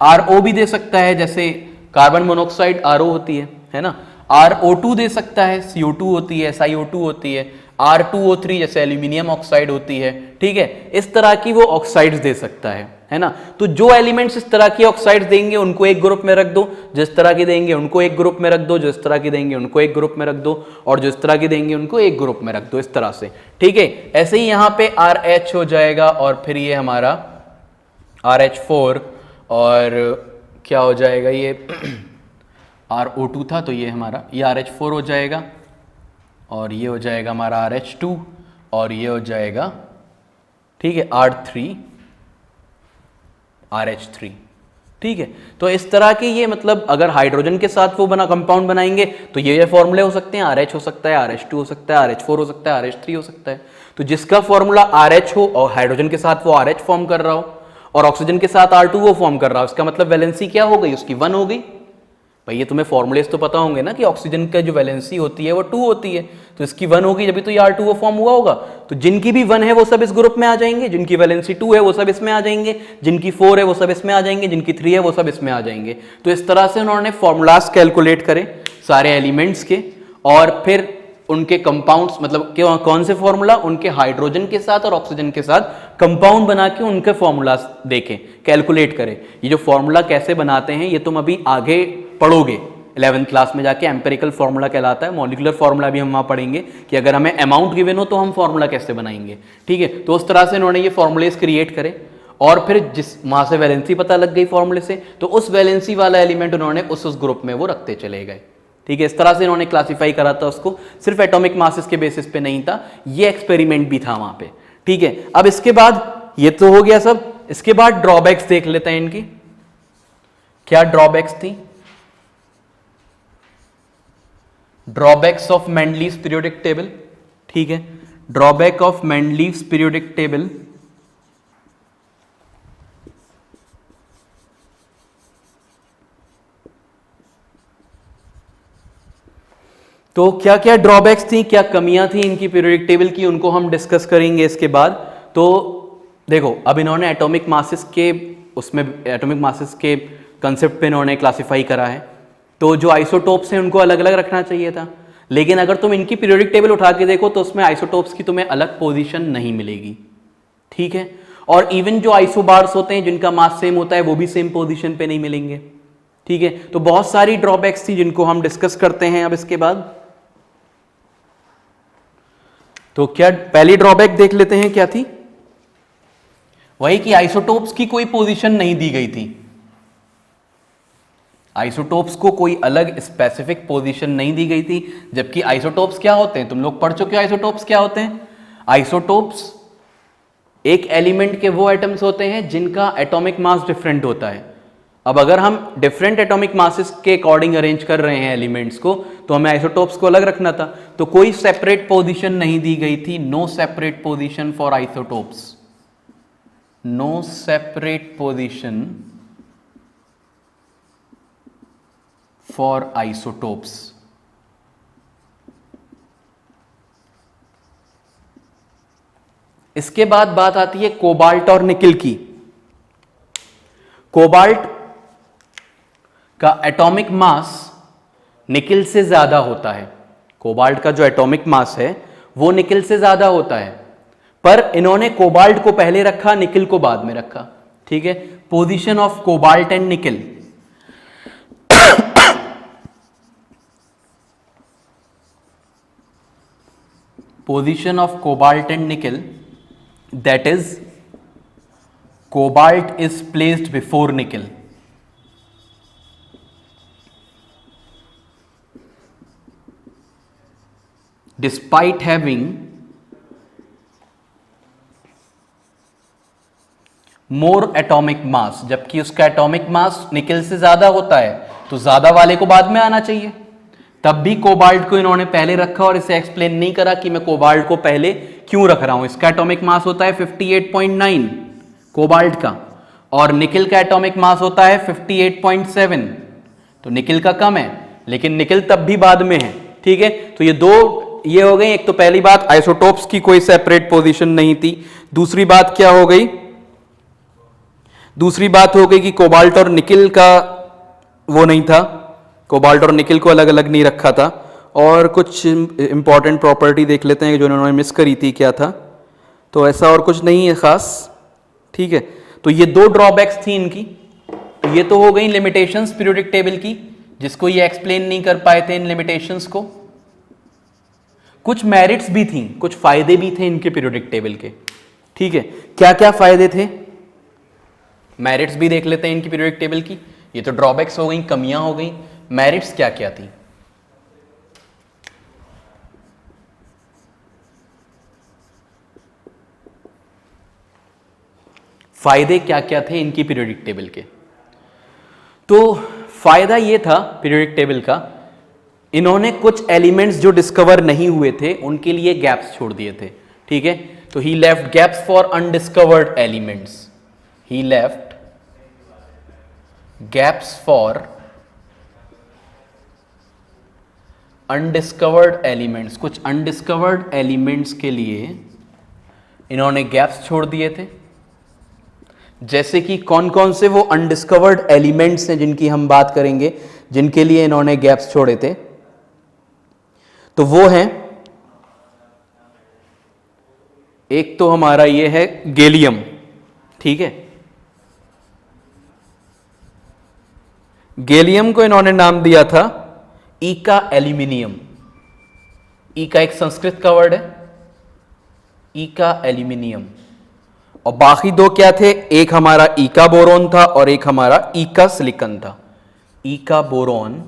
[SPEAKER 1] RO भी दे सकता है, जैसे कार्बन मोनोऑक्साइड RO होती है ना, RO2 दे सकता है, CO2 होती है, SiO2 होती है, R2O3 जैसे एल्यूमिनियम ऑक्साइड होती है। ठीक है, इस तरह की वो ऑक्साइड्स दे सकता है ना। तो जो एलिमेंट्स इस तरह की ऑक्साइड्स देंगे उनको एक ग्रुप में रख दो, जिस तरह की देंगे उनको एक ग्रुप में रख दो, जिस तरह की देंगे उनको एक ग्रुप में रख दो, और जिस तरह की देंगे उनको एक ग्रुप में रख दो, इस तरह से। ठीक है, ऐसे ही यहां पे RH हो जाएगा और फिर ये हमारा RH4 और क्या हो जाएगा, ये RO2 था तो ये हमारा ये RH4 हो जाएगा और ये हो जाएगा हमारा RH2 और ये हो जाएगा, ठीक है, RH3। ठीक है, तो इस तरह के ये मतलब अगर हाइड्रोजन के साथ वो बना कंपाउंड बनाएंगे तो ये फॉर्मूले हो सकते हैं, RH हो सकता है, RH2 हो सकता है, RH4 हो सकता है, RH3 हो सकता है। तो जिसका फॉर्मूला RH हो और हाइड्रोजन के साथ वो RH फॉर्म कर रहा हो और ऑक्सीजन के साथ R2O फॉर्म कर रहा हो, इसका मतलब वैलेंसी क्या हो गई, उसकी 1 हो गई। भाई ये तुम्हें फॉर्मूलेस तो पता होंगे ना कि ऑक्सीजन का जो वैलेंसी होती है वो 2 होती है, तो इसकी 1 होगी जब तो ये R2O फॉर्म हुआ होगा। तो जिनकी भी 1 है वो सब इस ग्रुप में आ जाएंगे, जिनकी वैलेंसी 2 है वो सब इसमें आ जाएंगे, जिनकी 4 है वो सब इसमें आ जाएंगे, जिनकी 3 है वो सब इसमें आ जाएंगे। तो इस तरह से उन्होंने फॉर्मूलाज कैलकुलेट करे सारे एलिमेंट्स के और फिर उनके कंपाउंड्स मतलब कौन से फॉर्मूला, उनके हाइड्रोजन के साथ और ऑक्सीजन के साथ कंपाउंड बना के उनके फॉर्मूलाज देखें, कैलकुलेट करें। ये जो फॉर्मूला कैसे बनाते हैं ये तुम अभी आगे पढ़ोगे 11th क्लास में जाके, एम्पेरिकल फॉर्मूला कहलाता है। मॉलिक्यूलर फॉर्मूला भी हम वहां पढ़ेंगे कि अगर हमें अमाउंट गिवन हो तो हम फॉर्मूला कैसे बनाएंगे। ठीक है, तो उस तरह से इन्होंने ये फॉर्मूलेस क्रिएट करे और फिर जिस वहां से वैलेंसी पता लग गई फॉर्मूले से, तो उस वैलेंसी वाला एलिमेंट उन्होंने उस ग्रुप में वो रखते चले गए। ठीक है, इस तरह से इन्होंने क्लासिफाई करा था उसको, सिर्फ एटॉमिक मासेस के बेसिस पे नहीं था, ये एक्सपेरिमेंट भी था वहां पे। ठीक है, अब इसके बाद ये तो हो गया सब, इसके बाद ड्रॉबैक्स देख लेते हैं इनकी। क्या ड्रॉबैक्स थी? Drawbacks of Mendeleev's periodic table. ठीक है, drawback of Mendeleev's periodic table. तो क्या क्या ड्रॉबैक्स थी, क्या कमियां थी इनकी पीरियोडिक टेबल की, उनको हम डिस्कस करेंगे इसके बाद। तो देखो, अब इन्होंने एटॉमिक मासेस के उसमें एटॉमिक मासेस के कंसेप्ट पे इन्होंने क्लासिफाई करा है। तो जो आइसोटोप्स हैं उनको अलग अलग रखना चाहिए था, लेकिन अगर तुम इनकी पीरियोडिक टेबल उठा के देखो तो उसमें आइसोटोप्स की तुम्हें अलग पोजीशन नहीं मिलेगी। ठीक है, और इवन जो आइसोबार्स होते हैं जिनका मास सेम होता है वो भी सेम पोजीशन पे नहीं मिलेंगे। ठीक है, तो बहुत सारी ड्रॉबैक्स थी जिनको हम डिस्कस करते हैं अब इसके बाद। तो क्या पहली ड्रॉबैक देख लेते हैं, क्या थी? वही कि आइसोटोप्स की कोई पोजीशन नहीं दी गई थी। आइसोटोप्स को कोई अलग स्पेसिफिक पोजीशन नहीं दी गई थी, जबकि आइसोटोप्स क्या होते हैं, तुम लोग पढ़ चुके हो आइसोटोप्स क्या होते हैं। आइसोटोप्स एक एलिमेंट के वो एटम्स होते हैं जिनका एटॉमिक मास डिफरेंट होता है। अब अगर हम डिफरेंट एटॉमिक मासेस के अकॉर्डिंग अरेंज कर रहे हैं एलिमेंट्स को, तो हमें आइसोटोप्स को अलग रखना था, तो कोई सेपरेट पोजीशन नहीं दी गई थी। No separate position for isotopes, no separate position for isotopes. इसके बाद बात आती है कोबाल्ट और निकिल की। कोबाल्ट का एटॉमिक मास निकिल से ज्यादा होता है। कोबाल्ट का जो एटॉमिक मास है वो निकिल से ज्यादा होता है, पर इन्होंने कोबाल्ट को पहले रखा, निकिल को बाद में रखा। ठीक है, position of cobalt and nickel. Position of cobalt and nickel, that is cobalt is placed before nickel. Despite having more atomic mass, जबकि उसका एटॉमिक मास निकिल से ज्यादा होता है, तो ज्यादा वाले को बाद में आना चाहिए तब भी कोबाल्ट को इन्होंने पहले रखा और इसे एक्सप्लेन नहीं करा कि मैं कोबाल्ट को पहले क्यों रख रहा हूं। इसका एटॉमिक मास होता है 58.9 कोबाल्ट का, और निकिल का एटॉमिक मास होता है 58.7। तो निकिल का कम है, लेकिन निकिल तब भी बाद में है। ठीक है, तो ये दो ये हो गई। एक तो पहली बात, आइसोटोप्स की कोई सेपरेट पोजीशन नहीं थी। दूसरी बात क्या हो गई? दूसरी बात हो गई कि कोबाल्ट और निकिल का वो नहीं था, कोबाल्ट और निकिल को अलग अलग नहीं रखा था। और कुछ इंपॉर्टेंट प्रॉपर्टी देख लेते हैं जो इन्होंने मिस करी थी, क्या था। तो ऐसा और कुछ नहीं है खास। ठीक है, तो ये दो ड्रॉबैक्स थी इनकी। तो ये तो हो गई लिमिटेशंस पीरियोडिक टेबल की, जिसको ये एक्सप्लेन नहीं कर पाए थे इन लिमिटेशंस को। कुछ मेरिट्स भी थी, कुछ फायदे भी थे इनके पीरियोडिक टेबल के। ठीक है, क्या क्या फायदे थे, मेरिट्स भी देख लेते हैं इनकी पीरियोडिक टेबल की। ये तो ड्रॉबैक्स हो गई, कमियां हो गई। मेरिट्स क्या क्या थी? फायदे क्या क्या थे इनकी पीरियोडिक टेबल के? तो फायदा ये था पीरियोडिक टेबल का, इन्होंने कुछ एलिमेंट्स जो डिस्कवर नहीं हुए थे उनके लिए गैप्स छोड़ दिए थे। ठीक है, तो he left gaps for undiscovered elements. He left gaps for undiscovered elements. कुछ अनडिस्कवर्ड एलिमेंट्स के लिए इन्होंने गैप्स छोड़ दिए थे। जैसे कि कौन कौन से वो अनडिस्कवर्ड एलिमेंट्स हैं जिनकी हम बात करेंगे, जिनके लिए इन्होंने गैप्स छोड़े थे। तो वो हैं, एक तो हमारा ये है गैलियम। ठीक है, गैलियम को इन्होंने नाम दिया था ईका एल्यूमिनियम। ईका एक संस्कृत का वर्ड है, ईका एल्यूमिनियम। और बाकी दो क्या थे? एक हमारा ईका बोरोन था और एक हमारा ईका सिलिकॉन था। ईका बोरोन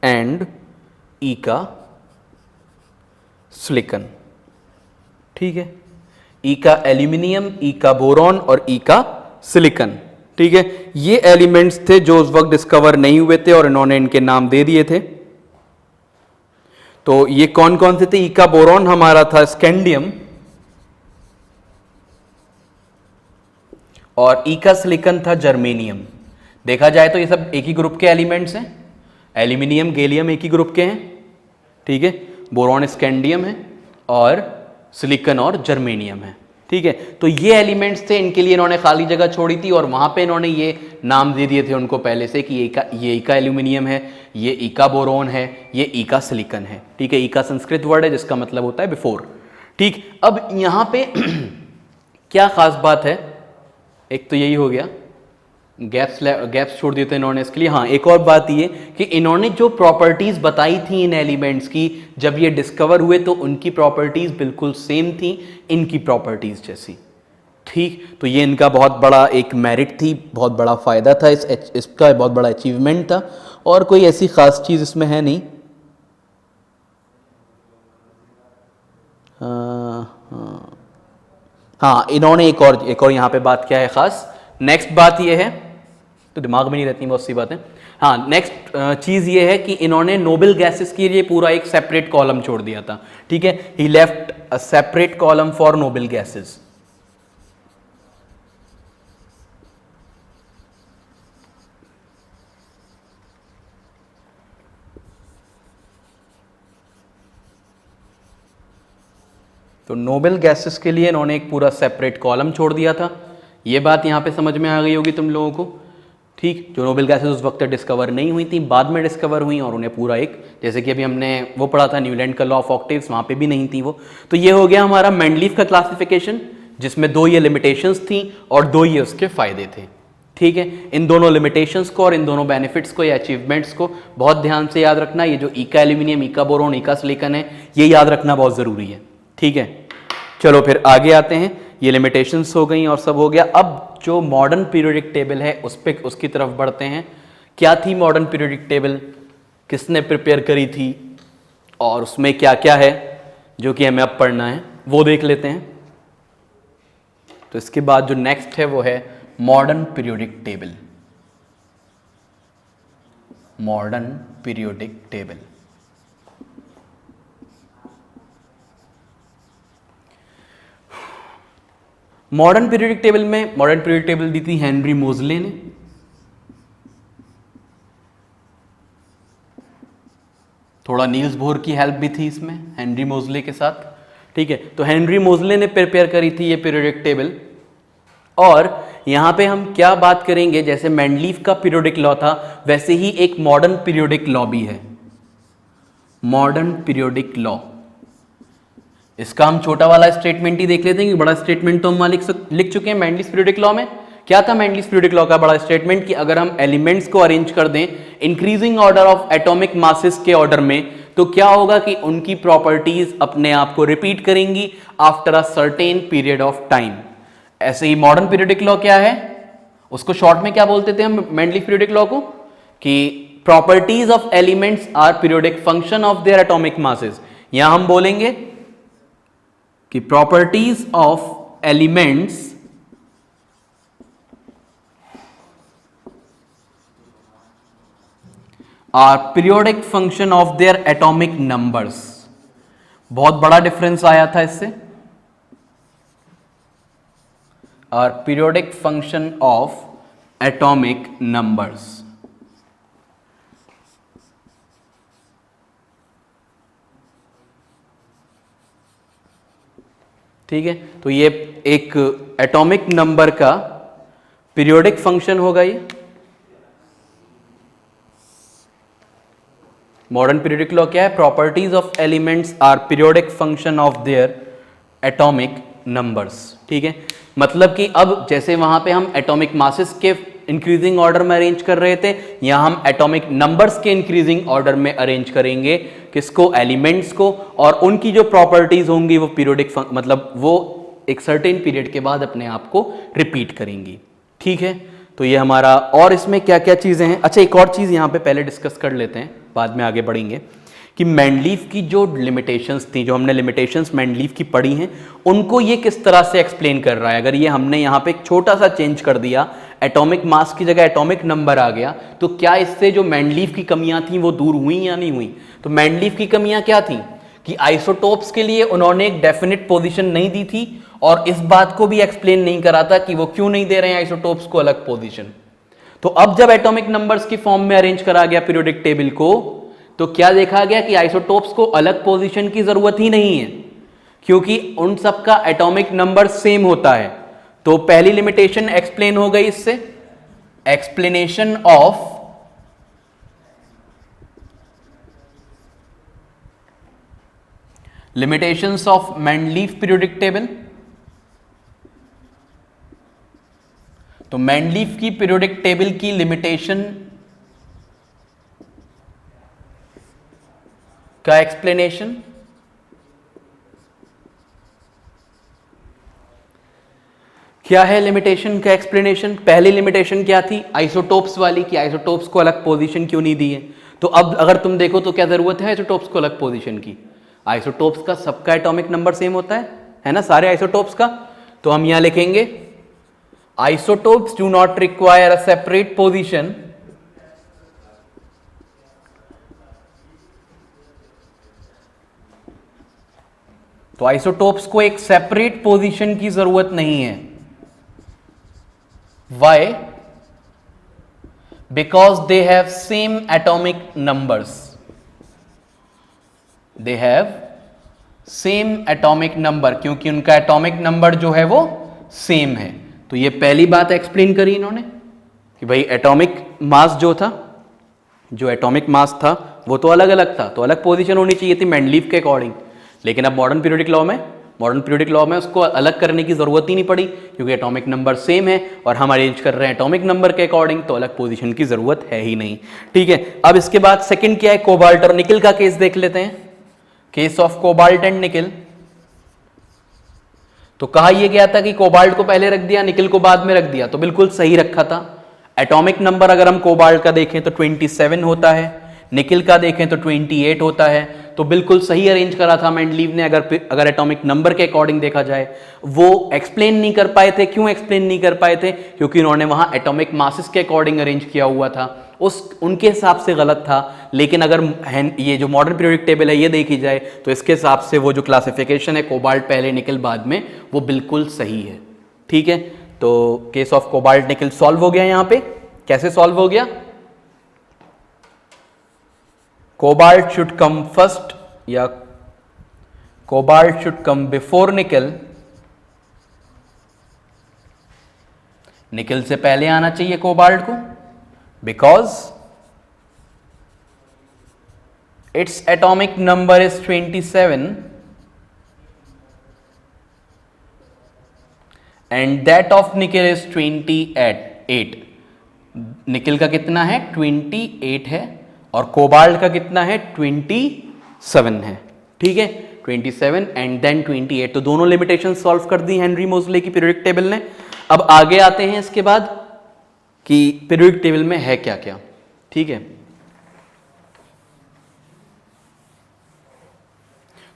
[SPEAKER 1] एंड ईका सिलिकॉन। ठीक है, ईका एल्यूमिनियम, ईका बोरोन और ईका सिलिकॉन। ठीक है, ये एलिमेंट्स थे जो उस वक्त डिस्कवर नहीं हुए थे और इन्होंने इनके नाम दे दिए थे। तो ये कौन कौन से थे? ईका बोरोन हमारा था स्कैंडियम, और ईका सिलिकॉन था जर्मेनियम। देखा जाए तो ये सब एक ही ग्रुप के एलिमेंट्स हैं। एल्यूमिनियम गैलियम एक ही ग्रुप के हैं। ठीक है, बोरोन स्कैंडियम है और सिलिकॉन और जर्मेनियम है। ठीक है, तो ये एलिमेंट्स थे, इनके लिए इन्होंने खाली जगह छोड़ी थी और वहां पे इन्होंने ये नाम दे दिए थे उनको पहले से कि ये ईका एल्यूमिनियम है, ये ईका बोरोन है, ये ईका सिलिकॉन है। ठीक है, ईका संस्कृत वर्ड है जिसका मतलब होता है बिफोर। ठीक, अब यहां पे क्या खास बात है? एक तो यही हो गया, गैप्स छोड़ दिए थे इन्होंने इसके लिए। हाँ, एक और बात ये कि इन्होंने जो प्रॉपर्टीज बताई थी इन एलिमेंट्स की जब ये डिस्कवर हुए, तो उनकी प्रॉपर्टीज बिल्कुल सेम थी इनकी प्रॉपर्टीज जैसी। ठीक, तो ये इनका बहुत बड़ा एक मेरिट थी, बहुत बड़ा फायदा था, इसका बहुत बड़ा अचीवमेंट था। और कोई ऐसी खास चीज इसमें है नहीं। हाँ, इन्होंने एक और यहाँ पे बात क्या है खास, नेक्स्ट बात ये है, तो दिमाग में नहीं रहती बहुत सी बातें। हाँ, नेक्स्ट चीज ये है कि इन्होंने नोबल गैसेस के लिए पूरा एक सेपरेट कॉलम छोड़ दिया था। ठीक है, he left a separate column for noble gases. तो नोबल गैसेस के लिए इन्होंने एक पूरा सेपरेट कॉलम छोड़ दिया था। ये बात यहाँ पे समझ में आ गई होगी तुम लोगों को। ठीक, जो नोबल गैसेस उस वक्त डिस्कवर नहीं हुई थी, बाद में डिस्कवर हुई और उन्हें पूरा एक, जैसे कि अभी हमने वो पढ़ा था न्यूलैंड का लॉ ऑफ ऑक्टेव्स, वहाँ पे भी नहीं थी वो। तो ये हो गया हमारा मेंडलीफ का क्लासिफिकेशन, जिसमें दो ये लिमिटेशंस थी और दो ये उसके फायदे थे। ठीक है, इन दोनों लिमिटेशंस को और इन दोनों बेनिफिट्स को या अचीवमेंट्स को बहुत ध्यान से याद रखना। ये जो ईका एल्यूमिनियम, ईका बोरोन, ईका सिलिकॉन है, ये याद रखना बहुत ज़रूरी है। ठीक है, चलो फिर आगे आते हैं। ये लिमिटेशंस हो गई और सब हो गया। अब जो मॉडर्न पीरियोडिक टेबल है उसकी तरफ बढ़ते हैं। क्या थी मॉडर्न पीरियोडिक टेबल, किसने प्रिपेयर करी थी और उसमें क्या क्या है जो कि हमें अब पढ़ना है, वो देख लेते हैं। तो इसके बाद जो नेक्स्ट है वो है modern periodic table, modern periodic table. Modern periodic table में मॉडर्न पीरियोडिक टेबल दी थी हेनरी मोजले ने। थोड़ा नील्स बोर की हेल्प भी थी इसमें हेनरी मोजले के साथ, ठीक है। तो हेनरी मोजले ने प्रिपेयर करी थी ये पीरियोडिक टेबल। और यहां पे हम क्या बात करेंगे, जैसे मेंडलीफ का पीरियोडिक लॉ था वैसे ही एक मॉडर्न पीरियोडिक लॉ भी है, मॉडर्न पीरियोडिक लॉ। इसका हम छोटा वाला स्टेटमेंट ही देख लेते हैं कि बड़ा स्टेटमेंट तो हम लिख चुके हैं मेंडलीफ पीरियोडिक लॉ में। क्या था मेंडलीफ पीरियोडिक लॉ का बड़ा स्टेटमेंट, कि अगर हम एलिमेंट्स को अरेंज कर दें increasing order of atomic masses के ऑर्डर में, तो क्या होगा कि उनकी प्रॉपर्टीज अपने आप को रिपीट करेंगी after a certain period of time. ऐसे ही मॉडर्न पीरियोडिक लॉ क्या है, उसको शॉर्ट में क्या बोलते थे हम मेंडलीफ पीरियोडिक लॉ को, कि properties of elements are periodic function of their atomic masses. यहां हम बोलेंगे कि properties of elements are periodic function of their atomic numbers. बहुत बड़ा डिफरेंस आया था इससे, are periodic function of atomic numbers. ठीक है, तो ये एक एटॉमिक नंबर का पीरियोडिक फंक्शन होगा ये। मॉडर्न पीरियोडिक लॉ क्या है, properties of elements are periodic function of their atomic numbers. ठीक है, मतलब कि अब जैसे वहां पे हम एटॉमिक मासेस के इंक्रीजिंग ऑर्डर में अरेंज कर रहे थे, यहां हम एटॉमिक नंबर्स के इंक्रीजिंग ऑर्डर में अरेंज करेंगे किसको, एलिमेंट्स को, और उनकी जो प्रॉपर्टीज होंगी वो पीरियोडिक मतलब वो एक सर्टेन पीरियड के बाद अपने आप को रिपीट करेंगी। ठीक है, तो ये हमारा, और इसमें क्या क्या चीजें हैं। अच्छा, एक और चीज यहां पे पहले डिस्कस कर लेते हैं, बाद में आगे बढ़ेंगे, कि मेंडलीफ की जो लिमिटेशंस थी, जो हमने लिमिटेशंस मेंडलीफ की पढ़ी हैं, उनको ये किस तरह से एक्सप्लेन कर रहा है। अगर ये हमने यहाँ पे एक छोटा सा चेंज कर दिया, एटॉमिक मास की जगह एटॉमिक नंबर आ गया, तो क्या इससे जो मेंडलीफ की कमियां थी वो दूर हुई या नहीं हुई। तो मेंडलीफ की कमियां क्या थी कि आइसोटोप्स के लिए उन्होंने एक डेफिनेट पोजीशन नहीं दी थी, और इस बात को भी एक्सप्लेन नहीं करा था कि वो क्यों नहीं दे रहे हैं आइसोटोप्स को अलग पोजीशन। तो अब जब एटॉमिक नंबर्स की फॉर्म में अरेंज करा गया पीरियोडिक टेबल को, तो क्या देखा गया कि आइसोटोप्स को अलग पोजीशन की जरूरत ही नहीं है, क्योंकि उन सब का एटॉमिक नंबर सेम होता है। तो पहली लिमिटेशन एक्सप्लेन हो गई इससे, explanation of limitations of Mendeleev periodic table. तो मेंडलीफ की पीरियोडिक टेबल की लिमिटेशन का एक्सप्लेनेशन, क्या है लिमिटेशन का एक्सप्लेनेशन। पहली लिमिटेशन क्या थी, आइसोटोप्स वाली, कि आइसोटोप्स को अलग पोजीशन क्यों नहीं दी है। तो अब अगर तुम देखो तो क्या जरूरत है आइसोटोप्स को अलग पोजीशन की, आइसोटोप्स का सबका एटॉमिक नंबर सेम होता है ना, सारे आइसोटोप्स का। तो हम यहां लिखेंगे isotopes do not require a separate position तो आइसोटोप्स को एक सेपरेट पोजीशन की जरूरत नहीं है। Why, because they have same atomic numbers, they have same atomic number, क्योंकि उनका एटॉमिक नंबर जो है वो सेम है। तो ये पहली बात एक्सप्लेन करी इन्होंने कि भाई एटॉमिक मास जो था, जो एटॉमिक मास था वो तो अलग अलग था, तो अलग पोजीशन होनी चाहिए थी मेंडलीफ के अकॉर्डिंग। लेकिन अब मॉडर्न पीरियोडिक लॉ में उसको अलग करने की जरूरत ही नहीं पड़ी, क्योंकि एटॉमिक नंबर सेम है और हम अरेंज कर रहे हैं एटॉमिक नंबर के अकॉर्डिंग, तो अलग पोजीशन की जरूरत है ही नहीं। ठीक है, अब इसके बाद सेकंड क्या है, कोबाल्ट और निकल का केस देख लेते हैं, केस ऑफ कोबाल्ट एंड निकल। तो कहा यह गया था कि कोबाल्ट को पहले रख दिया, निकल को बाद में रख दिया, तो बिल्कुल सही रखा था। एटॉमिक नंबर अगर हम कोबाल्ट का देखें तो 27 होता है, निकल का देखें तो 28 होता है। तो बिल्कुल सही अरेंज करा था मेंडलीव ने। अगर एटॉमिक नंबर के अकॉर्डिंग देखा जाए, वो एक्सप्लेन नहीं कर पाए थे। क्यों एक्सप्लेन नहीं कर पाए थे? क्योंकि उन्होंने वहां एटॉमिक मासेस के अकॉर्डिंग अरेंज किया हुआ था, उनके हिसाब से गलत था। लेकिन अगर ये जो मॉडर्न पीरियोडिक टेबल है ये देखी जाए तो इसके हिसाब से वो जो क्लासिफिकेशन है, कोबाल्ट पहले निकल बाद में, वो बिल्कुल सही है। ठीक है, तो case of cobalt nickel solve हो गया। यहां पे कैसे सॉल्व हो गया? कोबाल्ट शुड कम फर्स्ट या कोबाल्ट शुड कम बिफोर निकल। निकल से पहले आना चाहिए कोबाल्ट को, because its atomic number is 27 and that of निकल इज 28। निकल का कितना है? 28 है, और कोबाल्ट का कितना है? 27 है। ठीक है, 27 एंड देन 28। तो दोनों लिमिटेशन सॉल्व कर दी हेनरी मोजले की पीरियोडिक टेबल ने। अब आगे आते हैं इसके बाद कि पीरियोडिक टेबल में है क्या क्या। ठीक है,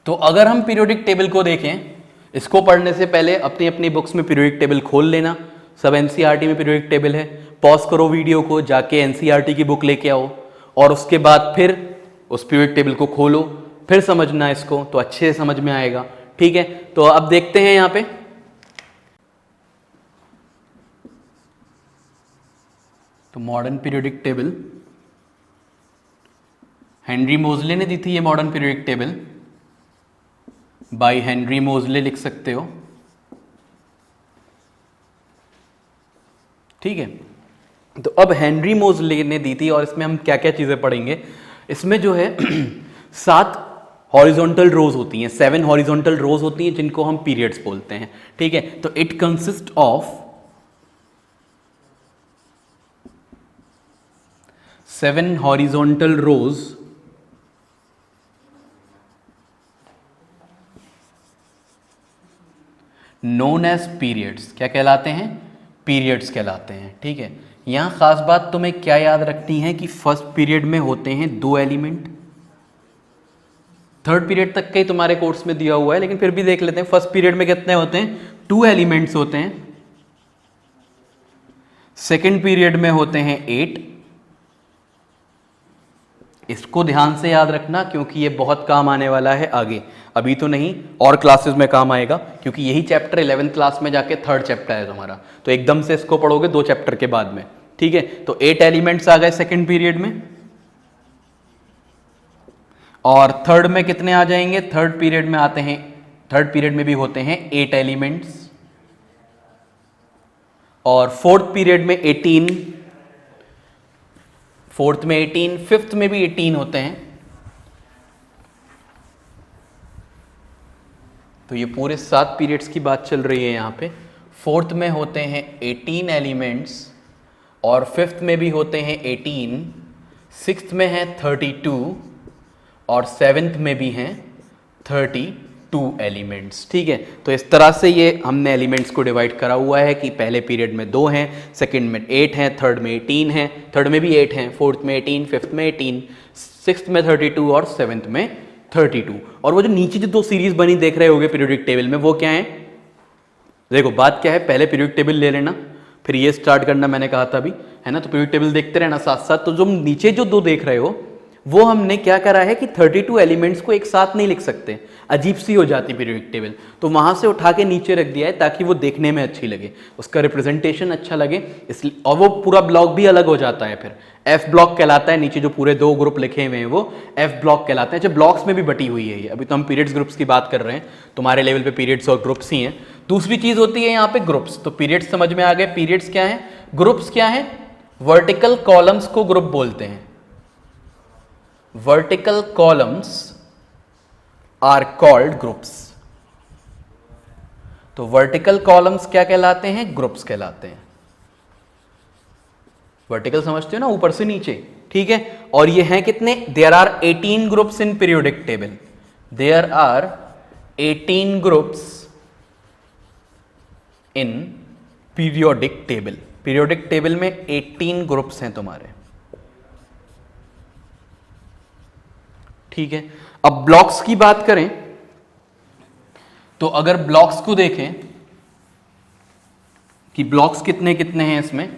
[SPEAKER 1] तो अगर हम पीरियोडिक टेबल को देखें, इसको पढ़ने से पहले अपनी अपनी बुक्स में पीरियोडिक टेबल खोल लेना। सब एनसीईआरटी में पीरियोडिक टेबल है। पॉज करो वीडियो को, जाके एनसीईआरटी की बुक लेके आओ, और उसके बाद फिर उस पीरियोडिक टेबल को खोलो, फिर समझना इसको, तो अच्छे से समझ में आएगा। ठीक है, तो अब देखते हैं यहां पे। तो मॉडर्न पीरियोडिक टेबल हेनरी मोजले ने दी थी। ये modern periodic table by Henry मोजले लिख सकते हो। ठीक है, तो अब हेनरी मोजले ने दी थी, और इसमें हम क्या क्या चीजें पढ़ेंगे। इसमें जो है 7 हॉरिजॉन्टल रोज होती हैं, 7 हॉरिजॉन्टल रोज होती हैं, जिनको हम पीरियड्स बोलते हैं। ठीक है, तो it consist of 7 horizontal rows known as periods. क्या कहलाते हैं? पीरियड्स कहलाते हैं। ठीक है, यहां खास बात तुम्हें क्या याद रखनी है कि फर्स्ट पीरियड में होते हैं 2 एलिमेंट। थर्ड पीरियड तक के ही तुम्हारे कोर्स में दिया हुआ है, लेकिन फिर भी देख लेते हैं। फर्स्ट पीरियड में कितने होते हैं? 2 एलिमेंट्स होते हैं। सेकेंड पीरियड में होते हैं 8। इसको ध्यान से याद रखना, क्योंकि ये बहुत काम आने वाला है आगे। अभी तो नहीं, और क्लासेस में काम आएगा, क्योंकि यही चैप्टर 11th क्लास में जाके थर्ड चैप्टर है तुम्हारा। तो एकदम से इसको पढ़ोगे 2 चैप्टर के बाद में। ठीक है, तो 8 एलिमेंट्स आ गए सेकेंड पीरियड में। और थर्ड में कितने आ जाएंगे? थर्ड पीरियड में आते हैं, थर्ड पीरियड में भी होते हैं 8 एलिमेंट्स। और फोर्थ पीरियड में 18, फोर्थ में 18, फिफ्थ में भी 18 होते हैं। तो ये पूरे 7 पीरियड्स की बात चल रही है यहां पे। फोर्थ में होते हैं 18 एलिमेंट्स, और फिफ्थ में भी होते हैं 18, सिक्स्थ में है 32, और सेवेंथ में भी हैं 32 एलिमेंट्स। ठीक है, तो इस तरह से ये हमने एलिमेंट्स को डिवाइड करा हुआ है कि पहले पीरियड में 2 हैं, सेकंड में 8 हैं, थर्ड में 18 हैं, थर्ड में भी 8 हैं, फोर्थ में 18, फिफ्थ में 18, सिक्स्थ में 32 और सेवेंथ में 32। और वो जो नीचे जो 2 सीरीज बनी देख रहे होगे पीरियोडिक टेबल में, वो क्या है? देखो बात क्या है, पहले पीरियोडिक टेबल ले लेना, फिर ये स्टार्ट करना, मैंने कहा था अभी, है ना। तो पीरियोडिक टेबल देखते रहना साथ साथ। तो जो नीचे जो 2 देख रहे हो, वो हमने क्या करा है कि 32 एलिमेंट्स को एक साथ नहीं लिख सकते, अजीब सी हो जाती पीरियोडिक टेबल। तो वहां से उठा के नीचे रख दिया है, ताकि वो देखने में अच्छी लगे, उसका रिप्रेजेंटेशन अच्छा लगे, इसलिए। और वो पूरा ब्लॉक भी अलग हो जाता है, फिर एफ ब्लॉक कहलाता है। नीचे जो पूरे 2 ग्रुप लिखे हुए हैं वो एफ ब्लॉक कहलाते हैं। अच्छा, ब्लॉक्स में भी बटी हुई है ये। अभी तो हम पीरियड्स ग्रुप्स की बात कर रहे हैं, तुम्हारे लेवल पे पीरियड्स और ग्रुप्स ही हैं। दूसरी चीज होती है यहाँ पे ग्रुप्स। तो पीरियड्स समझ में आ गए, पीरियड्स क्या है, ग्रुप्स क्या है। वर्टिकल कॉलम्स को ग्रुप बोलते हैं। Vertical columns are called groups. तो वर्टिकल कॉलम्स क्या कहलाते हैं? ग्रुप्स कहलाते हैं। वर्टिकल समझते हो ना, ऊपर से नीचे। ठीक है, और ये हैं कितने? There are 18 groups in periodic table. There are 18 groups in periodic table. Periodic table में 18 ग्रुप्स हैं तुम्हारे। ठीक है, अब ब्लॉक्स की बात करें तो अगर ब्लॉक्स को देखें कि ब्लॉक्स कितने कितने हैं, इसमें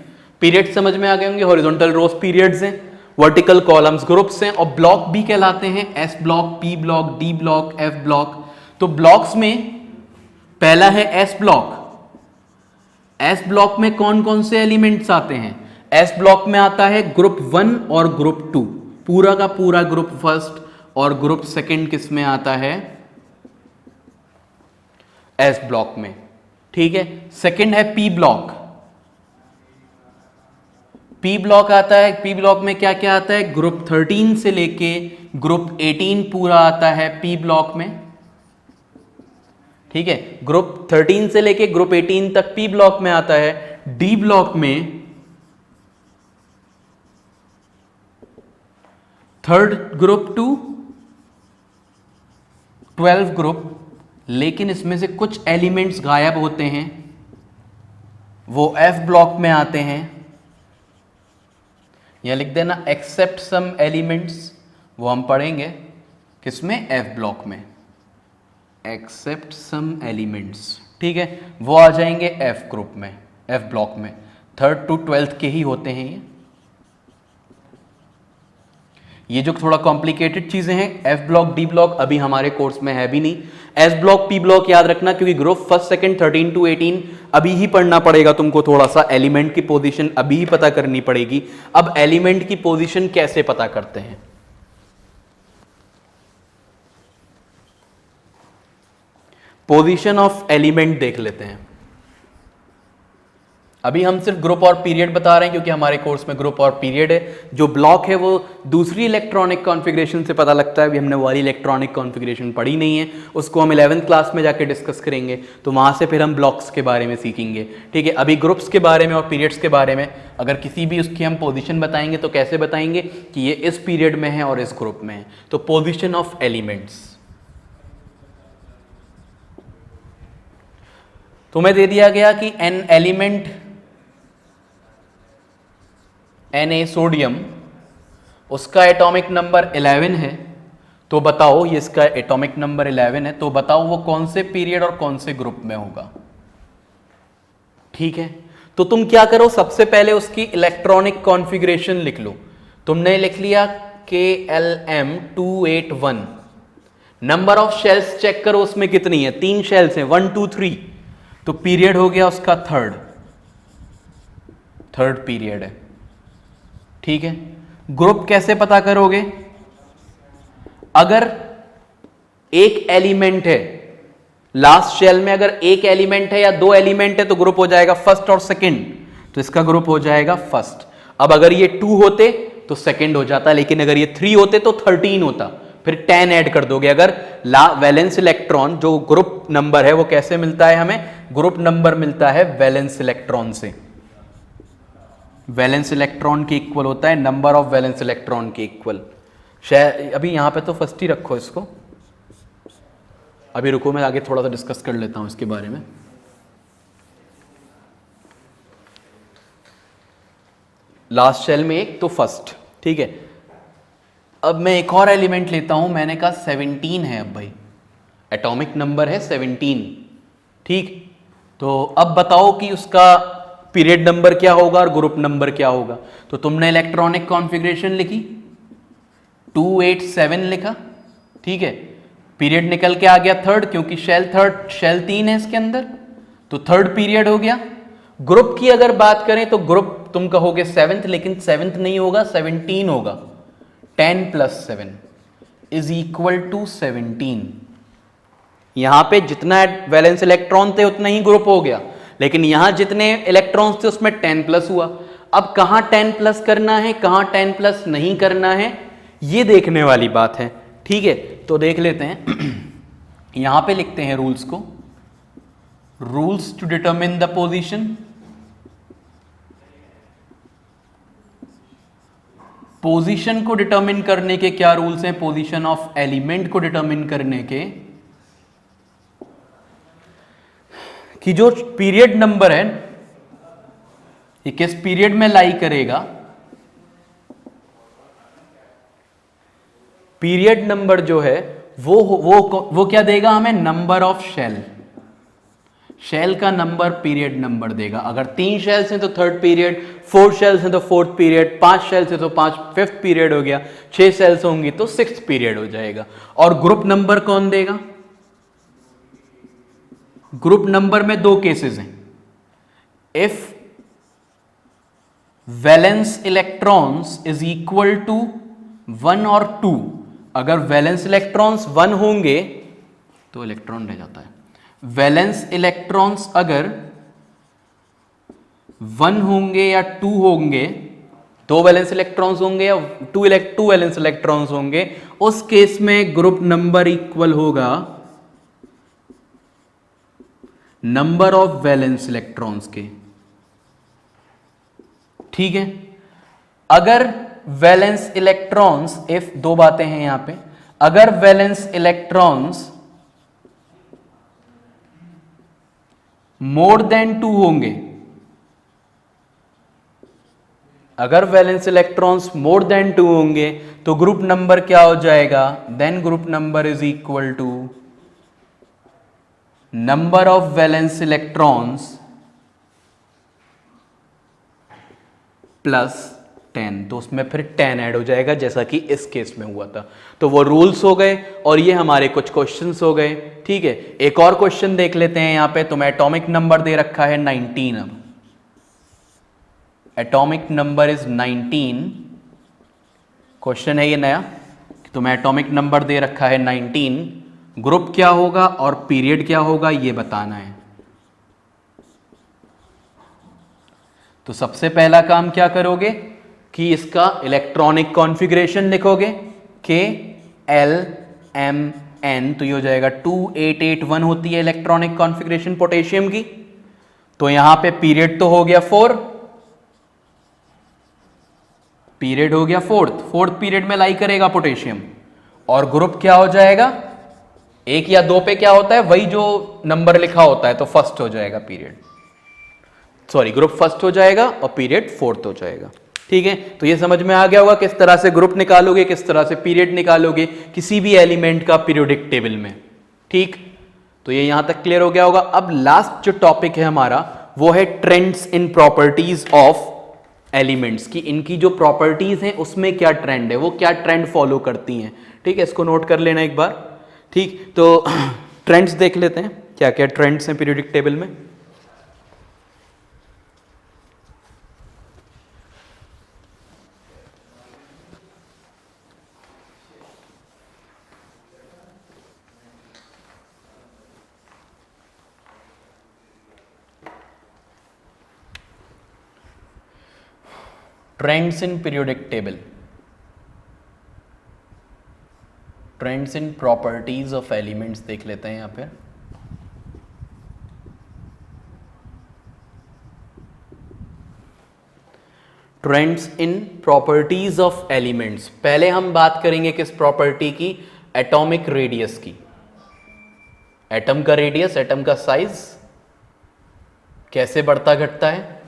[SPEAKER 1] पीरियड समझ में आ गए होंगे, हॉरिजॉन्टल रोज पीरियड्स हैं, वर्टिकल कॉलम्स ग्रुप्स हैं, और ब्लॉक भी कहलाते हैं S block, P block, D block, F block. तो ब्लॉक्स में पहला है एस ब्लॉक। एस ब्लॉक में कौन कौन से एलिमेंट्स आते हैं? एस ब्लॉक में आता है ग्रुप 1 और ग्रुप 2, पूरा का पूरा ग्रुप फर्स्ट, और ग्रुप सेकंड किस में आता है? एस ब्लॉक में। ठीक है, सेकंड है पी ब्लॉक। पी ब्लॉक आता है, पी ब्लॉक में क्या क्या आता है? ग्रुप 13 से लेके ग्रुप 18 पूरा आता है पी ब्लॉक में। ठीक है, ग्रुप 13 से लेके ग्रुप 18 तक पी ब्लॉक में आता है। डी ब्लॉक में थर्ड ग्रुप टू 12 ग्रुप, लेकिन इसमें से कुछ एलिमेंट्स गायब होते हैं, वो एफ ब्लॉक में आते हैं। यह लिख देना एक्सेप्ट सम एलिमेंट्स, वो हम पढ़ेंगे किसमें? एफ ब्लॉक में। एक्सेप्ट सम एलिमेंट्स, ठीक है, वो आ जाएंगे एफ ग्रुप में, एफ ब्लॉक में। 3rd to 12th के ही होते हैं ये जो थोड़ा कॉम्प्लिकेटेड चीजें हैं, एफ ब्लॉक, डी ब्लॉक अभी हमारे कोर्स में है भी नहीं। एस ब्लॉक, पी ब्लॉक याद रखना, क्योंकि ग्रुप फर्स्ट सेकंड 13 to 18 अभी ही पढ़ना पड़ेगा तुमको, थोड़ा सा एलिमेंट की पोजीशन अभी ही पता करनी पड़ेगी। अब एलिमेंट की पोजीशन कैसे पता करते हैं? पोजीशन ऑफ एलिमेंट देख लेते हैं। अभी हम सिर्फ ग्रुप और पीरियड बता रहे हैं क्योंकि हमारे कोर्स में ग्रुप और पीरियड है। जो ब्लॉक है वो दूसरी इलेक्ट्रॉनिक कॉन्फ़िगरेशन से पता लगता है, अभी हमने वाली इलेक्ट्रॉनिक कॉन्फ़िगरेशन पढ़ी नहीं है, उसको हम 11th क्लास में जाके डिस्कस करेंगे, तो वहाँ से फिर हम ब्लॉक्स के बारे में सीखेंगे। ठीक है, अभी ग्रुप्स के बारे में और पीरियड्स के बारे में अगर किसी भी उसकी हम पोजिशन बताएंगे तो कैसे बताएंगे कि ये इस पीरियड में है और इस ग्रुप में है। तो पोजिशन ऑफ एलिमेंट्स तुम्हें दे दिया गया कि एन एलिमेंट Na सोडियम, उसका एटॉमिक नंबर 11 है, तो बताओ, ये इसका एटॉमिक नंबर 11 है, तो बताओ वो कौन से पीरियड और कौन से ग्रुप में होगा। ठीक है, तो तुम क्या करो, सबसे पहले उसकी इलेक्ट्रॉनिक कॉन्फ़िगरेशन लिख लो। तुमने लिख लिया KLM281, number of shells check करो उसमें कितनी है, 3 शेल्स हैं, 1 2 3, तो पीरियड हो गया उसका थर्ड पीरियड है। ठीक है, ग्रुप कैसे पता करोगे? अगर एक एलिमेंट है लास्ट शेल में, अगर एक एलिमेंट है या 2 एलिमेंट है तो ग्रुप हो जाएगा फर्स्ट और सेकंड, तो इसका ग्रुप हो जाएगा फर्स्ट। अब अगर ये 2 होते तो सेकंड हो जाता, लेकिन अगर ये 3 होते तो 13 होता, फिर 10 ऐड कर दोगे। अगर वैलेंस इलेक्ट्रॉन जो ग्रुप नंबर है वो कैसे मिलता है हमें? ग्रुप नंबर मिलता है वैलेंस इलेक्ट्रॉन से। वैलेंस इलेक्ट्रॉन के इक्वल होता है नंबर ऑफ वैलेंस इलेक्ट्रॉन के इक्वल। शायद अभी यहां पे तो फर्स्ट ही रखो इसको, अभी रुको मैं आगे थोड़ा सा डिस्कस कर लेता हूं इसके बारे में। लास्ट शेल में एक तो फर्स्ट, ठीक है। अब मैं एक और एलिमेंट लेता हूं, मैंने कहा 17 है, अब भाई एटॉमिक नंबर है 17, ठीक। तो अब बताओ कि उसका पीरियड नंबर क्या होगा और ग्रुप नंबर क्या होगा। तो तुमने इलेक्ट्रॉनिक कॉन्फ़िगरेशन लिखी, 287 लिखा, ठीक है। पीरियड निकल के आ गया थर्ड, क्योंकि शेल 3 है इसके अंदर, तो थर्ड पीरियड हो गया। ग्रुप की अगर बात करें तो ग्रुप तुम कहोगे 7th, लेकिन 7th नहीं होगा, 17 होगा। 10 + 7 = 17। यहां पे जितना वैलेंस इलेक्ट्रॉन थे उतना ही ग्रुप हो गया, लेकिन यहां जितने इलेक्ट्रॉन्स थे उसमें 10+ हुआ। अब कहां 10+ करना है, कहां 10+ नहीं करना है, ये देखने वाली बात है, ठीक है। तो देख लेते हैं यहां पे लिखते हैं रूल्स को, rules to determine the position. Position को डिटरमिन करने के क्या रूल्स हैं? पोजीशन ऑफ एलिमेंट को डिटरमिन करने के कि जो पीरियड नंबर है ये किस पीरियड में लाई करेगा, पीरियड नंबर जो है वो क्या देगा हमें, नंबर ऑफ शेल, शेल का नंबर पीरियड नंबर देगा। अगर 3 शेल्स हैं तो थर्ड पीरियड, 4 शेल्स हैं तो फोर्थ पीरियड, 5 शेल्स हैं तो 5 फिफ्थ पीरियड हो गया, 6 शेल्स होंगी तो सिक्स्थ पीरियड हो जाएगा। और ग्रुप नंबर कौन देगा? ग्रुप नंबर में 2 केसेस हैं। If valence electrons is equal to 1 और 2, अगर वैलेंस इलेक्ट्रॉन्स 1 होंगे तो इलेक्ट्रॉन रह जाता है। वैलेंस इलेक्ट्रॉन्स अगर 1 होंगे या 2 होंगे, 2 वैलेंस इलेक्ट्रॉन्स होंगे या 2 वैलेंस इलेक्ट्रॉन्स होंगे, उस केस में ग्रुप नंबर इक्वल होगा नंबर ऑफ वैलेंस इलेक्ट्रॉन्स के। ठीक है, अगर वैलेंस इलेक्ट्रॉन्स, इफ 2 बातें हैं यहां पे, अगर वैलेंस इलेक्ट्रॉन्स मोर देन 2 होंगे, अगर वैलेंस इलेक्ट्रॉन्स मोर देन 2 होंगे तो ग्रुप नंबर क्या हो जाएगा? Then group number is equal to number of valence electrons plus 10। तो उसमें फिर 10 ऐड हो जाएगा, जैसा कि इस केस में हुआ था। तो वो रूल्स हो गए और ये हमारे कुछ क्वेश्चंस हो गए। ठीक है, एक और क्वेश्चन देख लेते हैं। यहां पे तुम्हें एटॉमिक नंबर दे रखा है 19। अब एटॉमिक नंबर इज 19। क्वेश्चन है ये नया, तुम्हें एटॉमिक नंबर दे रखा है 19, ग्रुप क्या होगा और पीरियड क्या होगा ये बताना है। तो सबसे पहला काम क्या करोगे कि इसका इलेक्ट्रॉनिक कॉन्फ़िगरेशन लिखोगे, KLMN, तो ये हो जाएगा 2881 होती है इलेक्ट्रॉनिक कॉन्फ़िगरेशन पोटेशियम की। तो यहां पे पीरियड तो हो गया 4, पीरियड हो गया फोर्थ पीरियड में लाई करेगा पोटेशियम, और ग्रुप क्या हो जाएगा? 1 या 2 पे क्या होता है, वही जो नंबर लिखा होता है, तो फर्स्ट हो जाएगा पीरियड, सॉरी ग्रुप फर्स्ट हो जाएगा और पीरियड फोर्थ हो जाएगा। ठीक है, तो ये समझ में आ गया होगा किस तरह से ग्रुप निकालोगे, किस तरह से पीरियड निकालोगे किसी भी एलिमेंट का पीरियोडिक टेबल में। ठीक, तो ये यहां तक क्लियर हो गया होगा। अब लास्ट जो टॉपिक है हमारा वो है trends in properties of elements, की इनकी जो प्रॉपर्टीज हैं उसमें क्या ट्रेंड है, वो क्या ट्रेंड फॉलो करती हैं। ठीक है, इसको नोट कर लेना एक बार। ठीक, तो ट्रेंड्स देख लेते हैं, क्या क्या ट्रेंड्स हैं पीरियोडिक टेबल में। Trends in periodic table, trends in properties of elements देख लेते हैं यहां पे। Trends in properties of elements, पहले हम बात करेंगे किस प्रॉपर्टी की? एटॉमिक रेडियस की। एटम का रेडियस, एटम का साइज कैसे बढ़ता घटता है।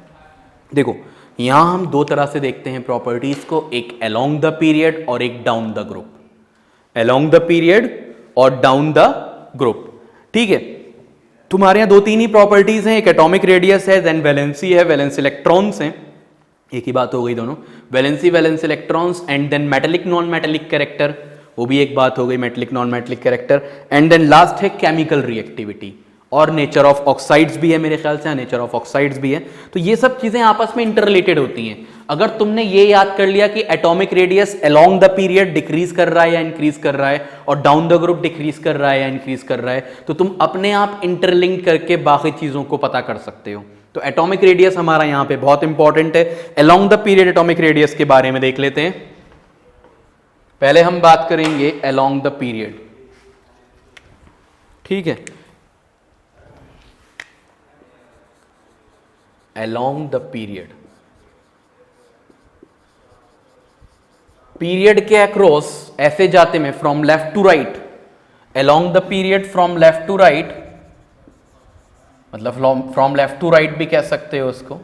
[SPEAKER 1] देखो यहां हम 2 तरह से देखते हैं प्रॉपर्टीज को, एक अलोंग द पीरियड और एक down the group. Along the period और डाउन द ग्रुप। ठीक है, तुम्हारे यहां 2-3 ही प्रॉपर्टीज हैं, एक एटॉमिक रेडियस है, देन वैलेंसी है, वैलेंस इलेक्ट्रॉन्स हैं, एक ही बात हो गई दोनों, valency valence electrons, and then metallic non metallic character, वो भी एक बात हो गई, metallic non metallic character, and then last है केमिकल रिएक्टिविटी, और नेचर ऑफ ऑक्साइड्स भी है मेरे ख्याल से, नेचर ऑफ ऑक्साइड्स भी है। तो ये सब चीजें आपस में इंटररिलेटेड होती हैं। अगर तुमने ये याद कर लिया कि atomic radius along the period decrease कर रहा है या इंक्रीज कर रहा है, और डाउन द ग्रुप डिक्रीज कर रहा है या इंक्रीज कर रहा है, तो तुम अपने आप इंटरलिंक करके बाकी चीजों को पता कर सकते हो। तो एटॉमिक रेडियस हमारा यहां पे बहुत इंपॉर्टेंट है। Along the period atomic radius के बारे में देख लेते हैं। पहले हम बात करेंगे अलोंग द पीरियड। ठीक है, अलोंग द पीरियड, पीरियड के अक्रॉस ऐसे जाते में from left to right, along the period from left to right, मतलब फ्रॉम लेफ्ट टू राइट भी कह सकते हो उसको,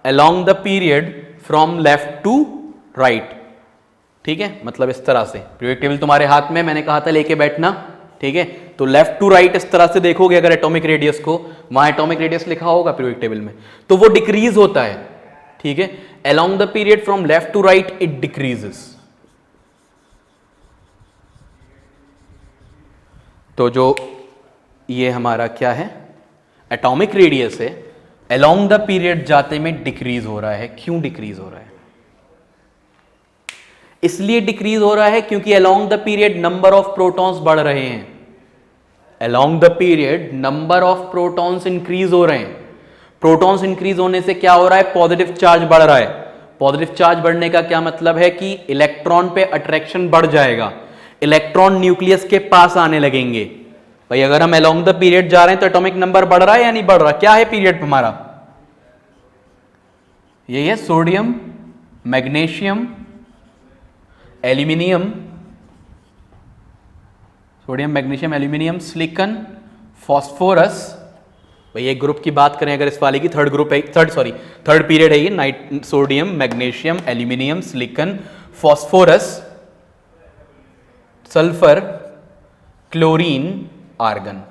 [SPEAKER 1] along the period from left to right. ठीक है, मतलब इस तरह से पीरियोडिक टेबल तुम्हारे हाथ में, मैंने कहा था लेके बैठना, ठीक है। तो लेफ्ट टू राइट इस तरह से देखोगे अगर एटॉमिक रेडियस को, वहां एटॉमिक रेडियस लिखा होगा पीरियोडिक टेबल में, तो वो डिक्रीज होता है, ठीक है। Along the period from left to right it decreases. तो जो ये हमारा क्या है, एटॉमिक रेडियस है, अलोंग द पीरियड जाते में डिक्रीज हो रहा है। क्यों डिक्रीज हो रहा है? इसलिए डिक्रीज हो रहा है क्योंकि along the period number of protons बढ़ रहे हैं। Along the period number of protons increase हो रहे हैं। प्रोटॉन्स इंक्रीज होने से क्या हो रहा है? पॉजिटिव चार्ज बढ़ रहा है। पॉजिटिव चार्ज बढ़ने का क्या मतलब है कि इलेक्ट्रॉन पे अट्रैक्शन बढ़ जाएगा, इलेक्ट्रॉन न्यूक्लियस के पास आने लगेंगे। भाई अगर हम अलोंग द पीरियड जा रहे हैं तो एटॉमिक नंबर बढ़ रहा है या नहीं बढ़ रहा? क्या है पीरियड हमारा? ये है sodium, magnesium, aluminium, sodium, magnesium, aluminium, silicon, phosphorus. भाई एक ग्रुप की बात करें अगर इस वाले की, थर्ड पीरियड है ये, sodium, magnesium, aluminium, silicon, phosphorus, sulphur, chlorine, argon.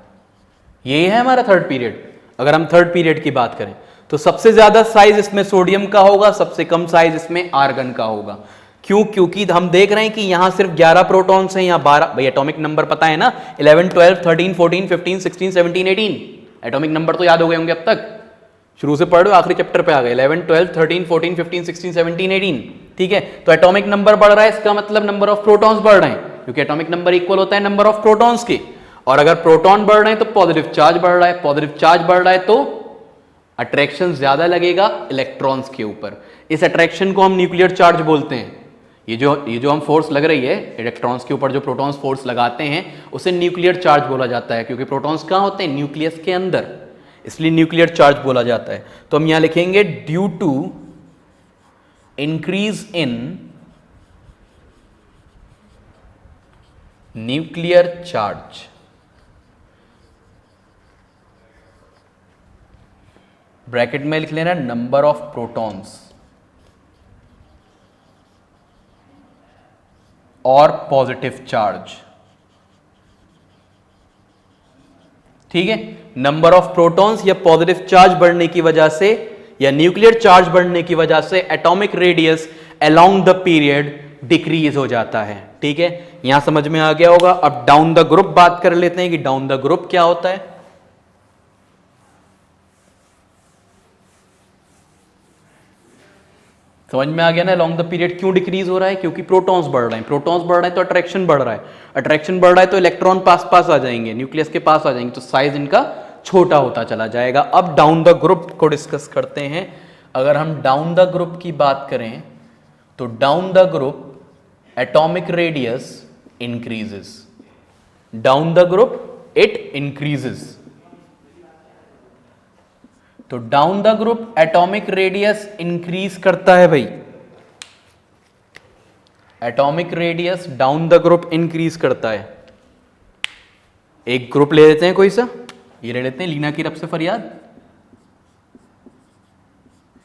[SPEAKER 1] ये है हमारा थर्ड पीरियड। अगर हम थर्ड पीरियड की बात करें तो सबसे ज्यादा साइज इसमें सोडियम का होगा, सबसे कम साइज इसमें आर्गन का होगा। क्यों? क्योंकि हम देख रहे हैं कि यहां सिर्फ 11 प्रोटॉन्स हैं, यहां 12। भाई एटॉमिक नंबर पता है ना, 11, 12, 13, 14, 15, 16, 17, 18। एटॉमिक नंबर तो याद हो गए होंगे अब तक, शुरू से पढ़ रहे हो, आखिरी चैप्टर पे आ गए। 11, 12, 13, 14, 15, 16, 17, 18, ठीक है। तो एटॉमिक नंबर बढ़ रहा है, इसका मतलब नंबर ऑफ प्रोटॉन्स बढ़ रहे हैं, क्योंकि एटॉमिक नंबर इक्वल होता है नंबर ऑफ प्रोटॉन्स के। और अगर प्रोटॉन बढ़ रहे हैं तो पॉजिटिव चार्ज बढ़ रहा है, पॉजिटिव चार्ज बढ़ रहा है तो अट्रैक्शन ज्यादा लगेगा इलेक्ट्रॉन्स के ऊपर। इस अट्रैक्शन को हम न्यूक्लियर चार्ज बोलते हैं। ये जो हम फोर्स लग रही है इलेक्ट्रॉन्स के ऊपर, जो प्रोटॉन्स फोर्स लगाते हैं, उसे न्यूक्लियर चार्ज बोला जाता है, क्योंकि प्रोटॉन्स कहाँ होते हैं? न्यूक्लियस के अंदर, इसलिए न्यूक्लियर चार्ज बोला जाता है। तो हम यहां लिखेंगे due to increase in nuclear charge, bracket में लिख लेना नंबर ऑफ प्रोटॉन्स और पॉजिटिव चार्ज, ठीक है। नंबर ऑफ प्रोटॉन्स या पॉजिटिव चार्ज बढ़ने की वजह से या न्यूक्लियर चार्ज बढ़ने की वजह से atomic radius along the period decrease हो जाता है, ठीक है। यहां समझ में आ गया होगा। अब डाउन द ग्रुप बात कर लेते हैं कि डाउन द ग्रुप क्या होता है। समझ में आ गया ना, अलोंग द पीरियड क्यों डिक्रीज हो रहा है? क्योंकि प्रोटॉन्स बढ़ रहे हैं। प्रोटॉन्स बढ़ रहे हैं तो अट्रैक्शन बढ़ रहा है, अट्रैक्शन बढ़ रहा है तो इलेक्ट्रॉन पास पास आ जाएंगे, न्यूक्लियस के पास आ जाएंगे, तो साइज इनका छोटा होता चला जाएगा। अब डाउन द ग्रुप को डिस्कस करते हैं। अगर हम डाउन द ग्रुप की बात करें तो down the group atomic radius increases, down the group it increases. तो down the group atomic radius increase करता है भाई, atomic radius down the group increase करता है। एक ग्रुप ले लेते हैं कोई सा, ये ले लेते हैं लीना की रब से फरियाद।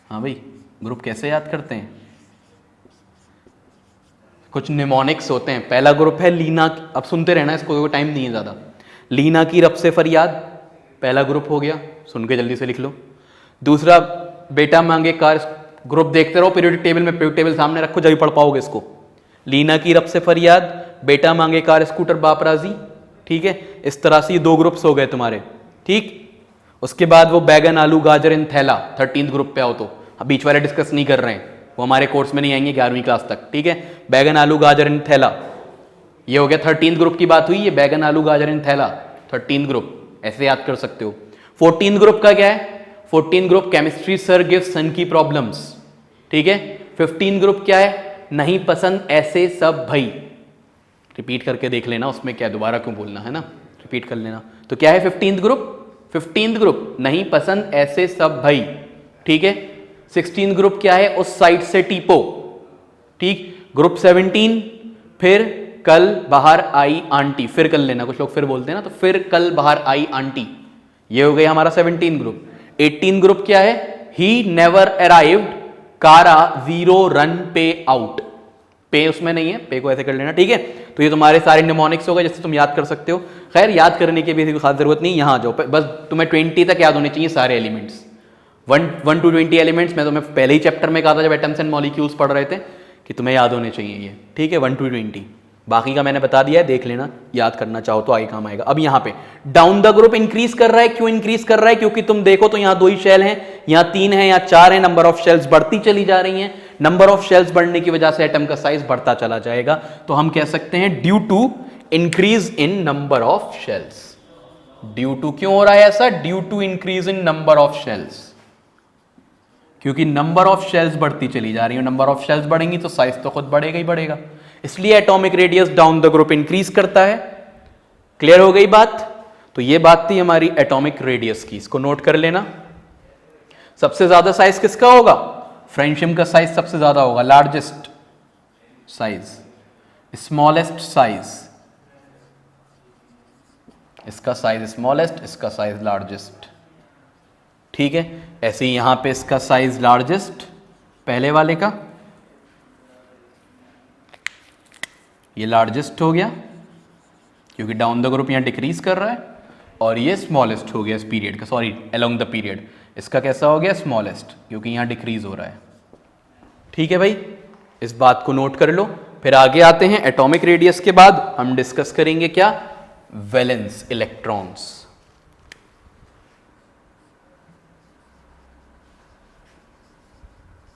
[SPEAKER 1] हाँ भाई, ग्रुप कैसे याद करते हैं? कुछ निमोनिक्स होते हैं। पहला ग्रुप है लीना, अब सुनते रहना इसको, टाइम नहीं है ज्यादा। लीना की रब से फरियाद पहला ग्रुप हो गया, सुन के जल्दी से लिख लो। दूसरा बेटा मांगे कार, ग्रुप देखते रहो पीरियोडिक टेबल में, पीरियोडिक टेबल सामने रखो जब पढ़ पाओगे इसको। लीना की रब से फरियाद, बेटा मांगे कार, स्कूटर बाप राजी, ठीक है। इस तरह से ये दो ग्रुप्स हो गए तुम्हारे, ठीक। उसके बाद वो बैगन आलू गाजर इन थैला, 13th ग्रुप पे आओ तो, बीच वाले डिस्कस नहीं कर रहे हैं, वो हमारे कोर्स में नहीं आएंगे 11वीं क्लास तक, ठीक है। बैगन आलू गाजर इन थैला, ये हो गया 13th ग्रुप की बात हुई। ये बैगन आलू गाजर इन थैला 13th ग्रुप, ऐसे याद कर सकते हो। 14th ग्रुप का क्या है? 14th ग्रुप केमिस्ट्री सर गिव सन की प्रॉब्लम्स, ठीक है। 15th ग्रुप क्या है? नहीं पसंद ऐसे सब भाई, रिपीट करके देख लेना उसमें क्या, दोबारा क्यों बोलना है ना, रिपीट कर लेना। तो क्या है 15th ग्रुप? 15th ग्रुप नहीं पसंद ऐसे सब भाई, ठीक है। 16th ग्रुप क्या है? उस साइड से टीपो, ठीक। ग्रुप 17 फिर कल बाहर आई आंटी, फिर कर लेना, कुछ लोग फिर बोलते हैं ना, तो फिर कल बाहर आई आंटी, ये हो गया हमारा 17 ग्रुप। 18 ग्रुप क्या है? ही नेवर अराइव्ड, कारा 0 रन पे आउट, पे उसमें नहीं है, पे को ऐसे कर लेना, ठीक है। तो ये तुम्हारे सारे निमोनिक्स हो गए, जिससे तुम याद कर सकते हो। खैर याद करने की भी कोई खास जरूरत नहीं, यहाँ आ जाओ, बस तुम्हें 20 तक याद होने चाहिए सारे एलिमेंट्स, 1 to 20 एलिमेंट्स। मैं तुम्हें पहले ही चैप्टर में कहा था जब एटम्स एंड मॉलिक्यूल्स पढ़ रहे थे कि तुम्हें याद होने चाहिए ये, ठीक है, 1 to 20। बाकी का मैंने बता दिया है, देख लेना, याद करना चाहो तो आगे काम आएगा। अब यहाँ पे डाउन द ग्रुप इंक्रीज कर रहा है, क्यों इंक्रीज कर रहा है? क्योंकि तुम देखो तो यहाँ 2 ही शेल हैं, यहाँ 3 है, यहाँ 4 है, नंबर ऑफ शेल्स बढ़ती चली जा रही हैं। नंबर ऑफ शेल्स बढ़ने की वजह से एटम का साइज बढ़ता चला जाएगा, तो हम कह सकते हैं due to increase in number of shells. Due to क्यों हो रहा है ऐसा? Due to increase in number of shells, क्योंकि नंबर ऑफ शेल्स बढ़ती चली जा रही है, नंबर ऑफ शेल्स बढ़ेंगी तो साइज तो खुद बढ़ेगा ही बढ़ेगा, इसलिए atomic radius down the group increase करता है। क्लियर हो गई बात? तो ये बात थी हमारी एटॉमिक रेडियस की, इसको नोट कर लेना। सबसे ज्यादा साइज किसका होगा? फ्रेंशियम का साइज सबसे ज्यादा होगा, लार्जेस्ट साइज, स्मॉलेस्ट साइज, इसका साइज स्मॉलेस्ट, इसका साइज लार्जेस्ट, ठीक है। ऐसे ही यहां पे इसका साइज लार्जेस्ट पहले वाले का, ये लार्जेस्ट हो गया क्योंकि डाउन द ग्रुप यहां डिक्रीज कर रहा है, और ये स्मॉलेस्ट हो गया इस पीरियड का, सॉरी अलोंग द पीरियड, इसका कैसा हो गया? स्मॉलेस्ट, क्योंकि यहां डिक्रीज हो रहा है। ठीक है भाई, इस बात को नोट कर लो। फिर आगे आते हैं, एटॉमिक रेडियस के बाद हम डिस्कस करेंगे क्या? Valence electrons.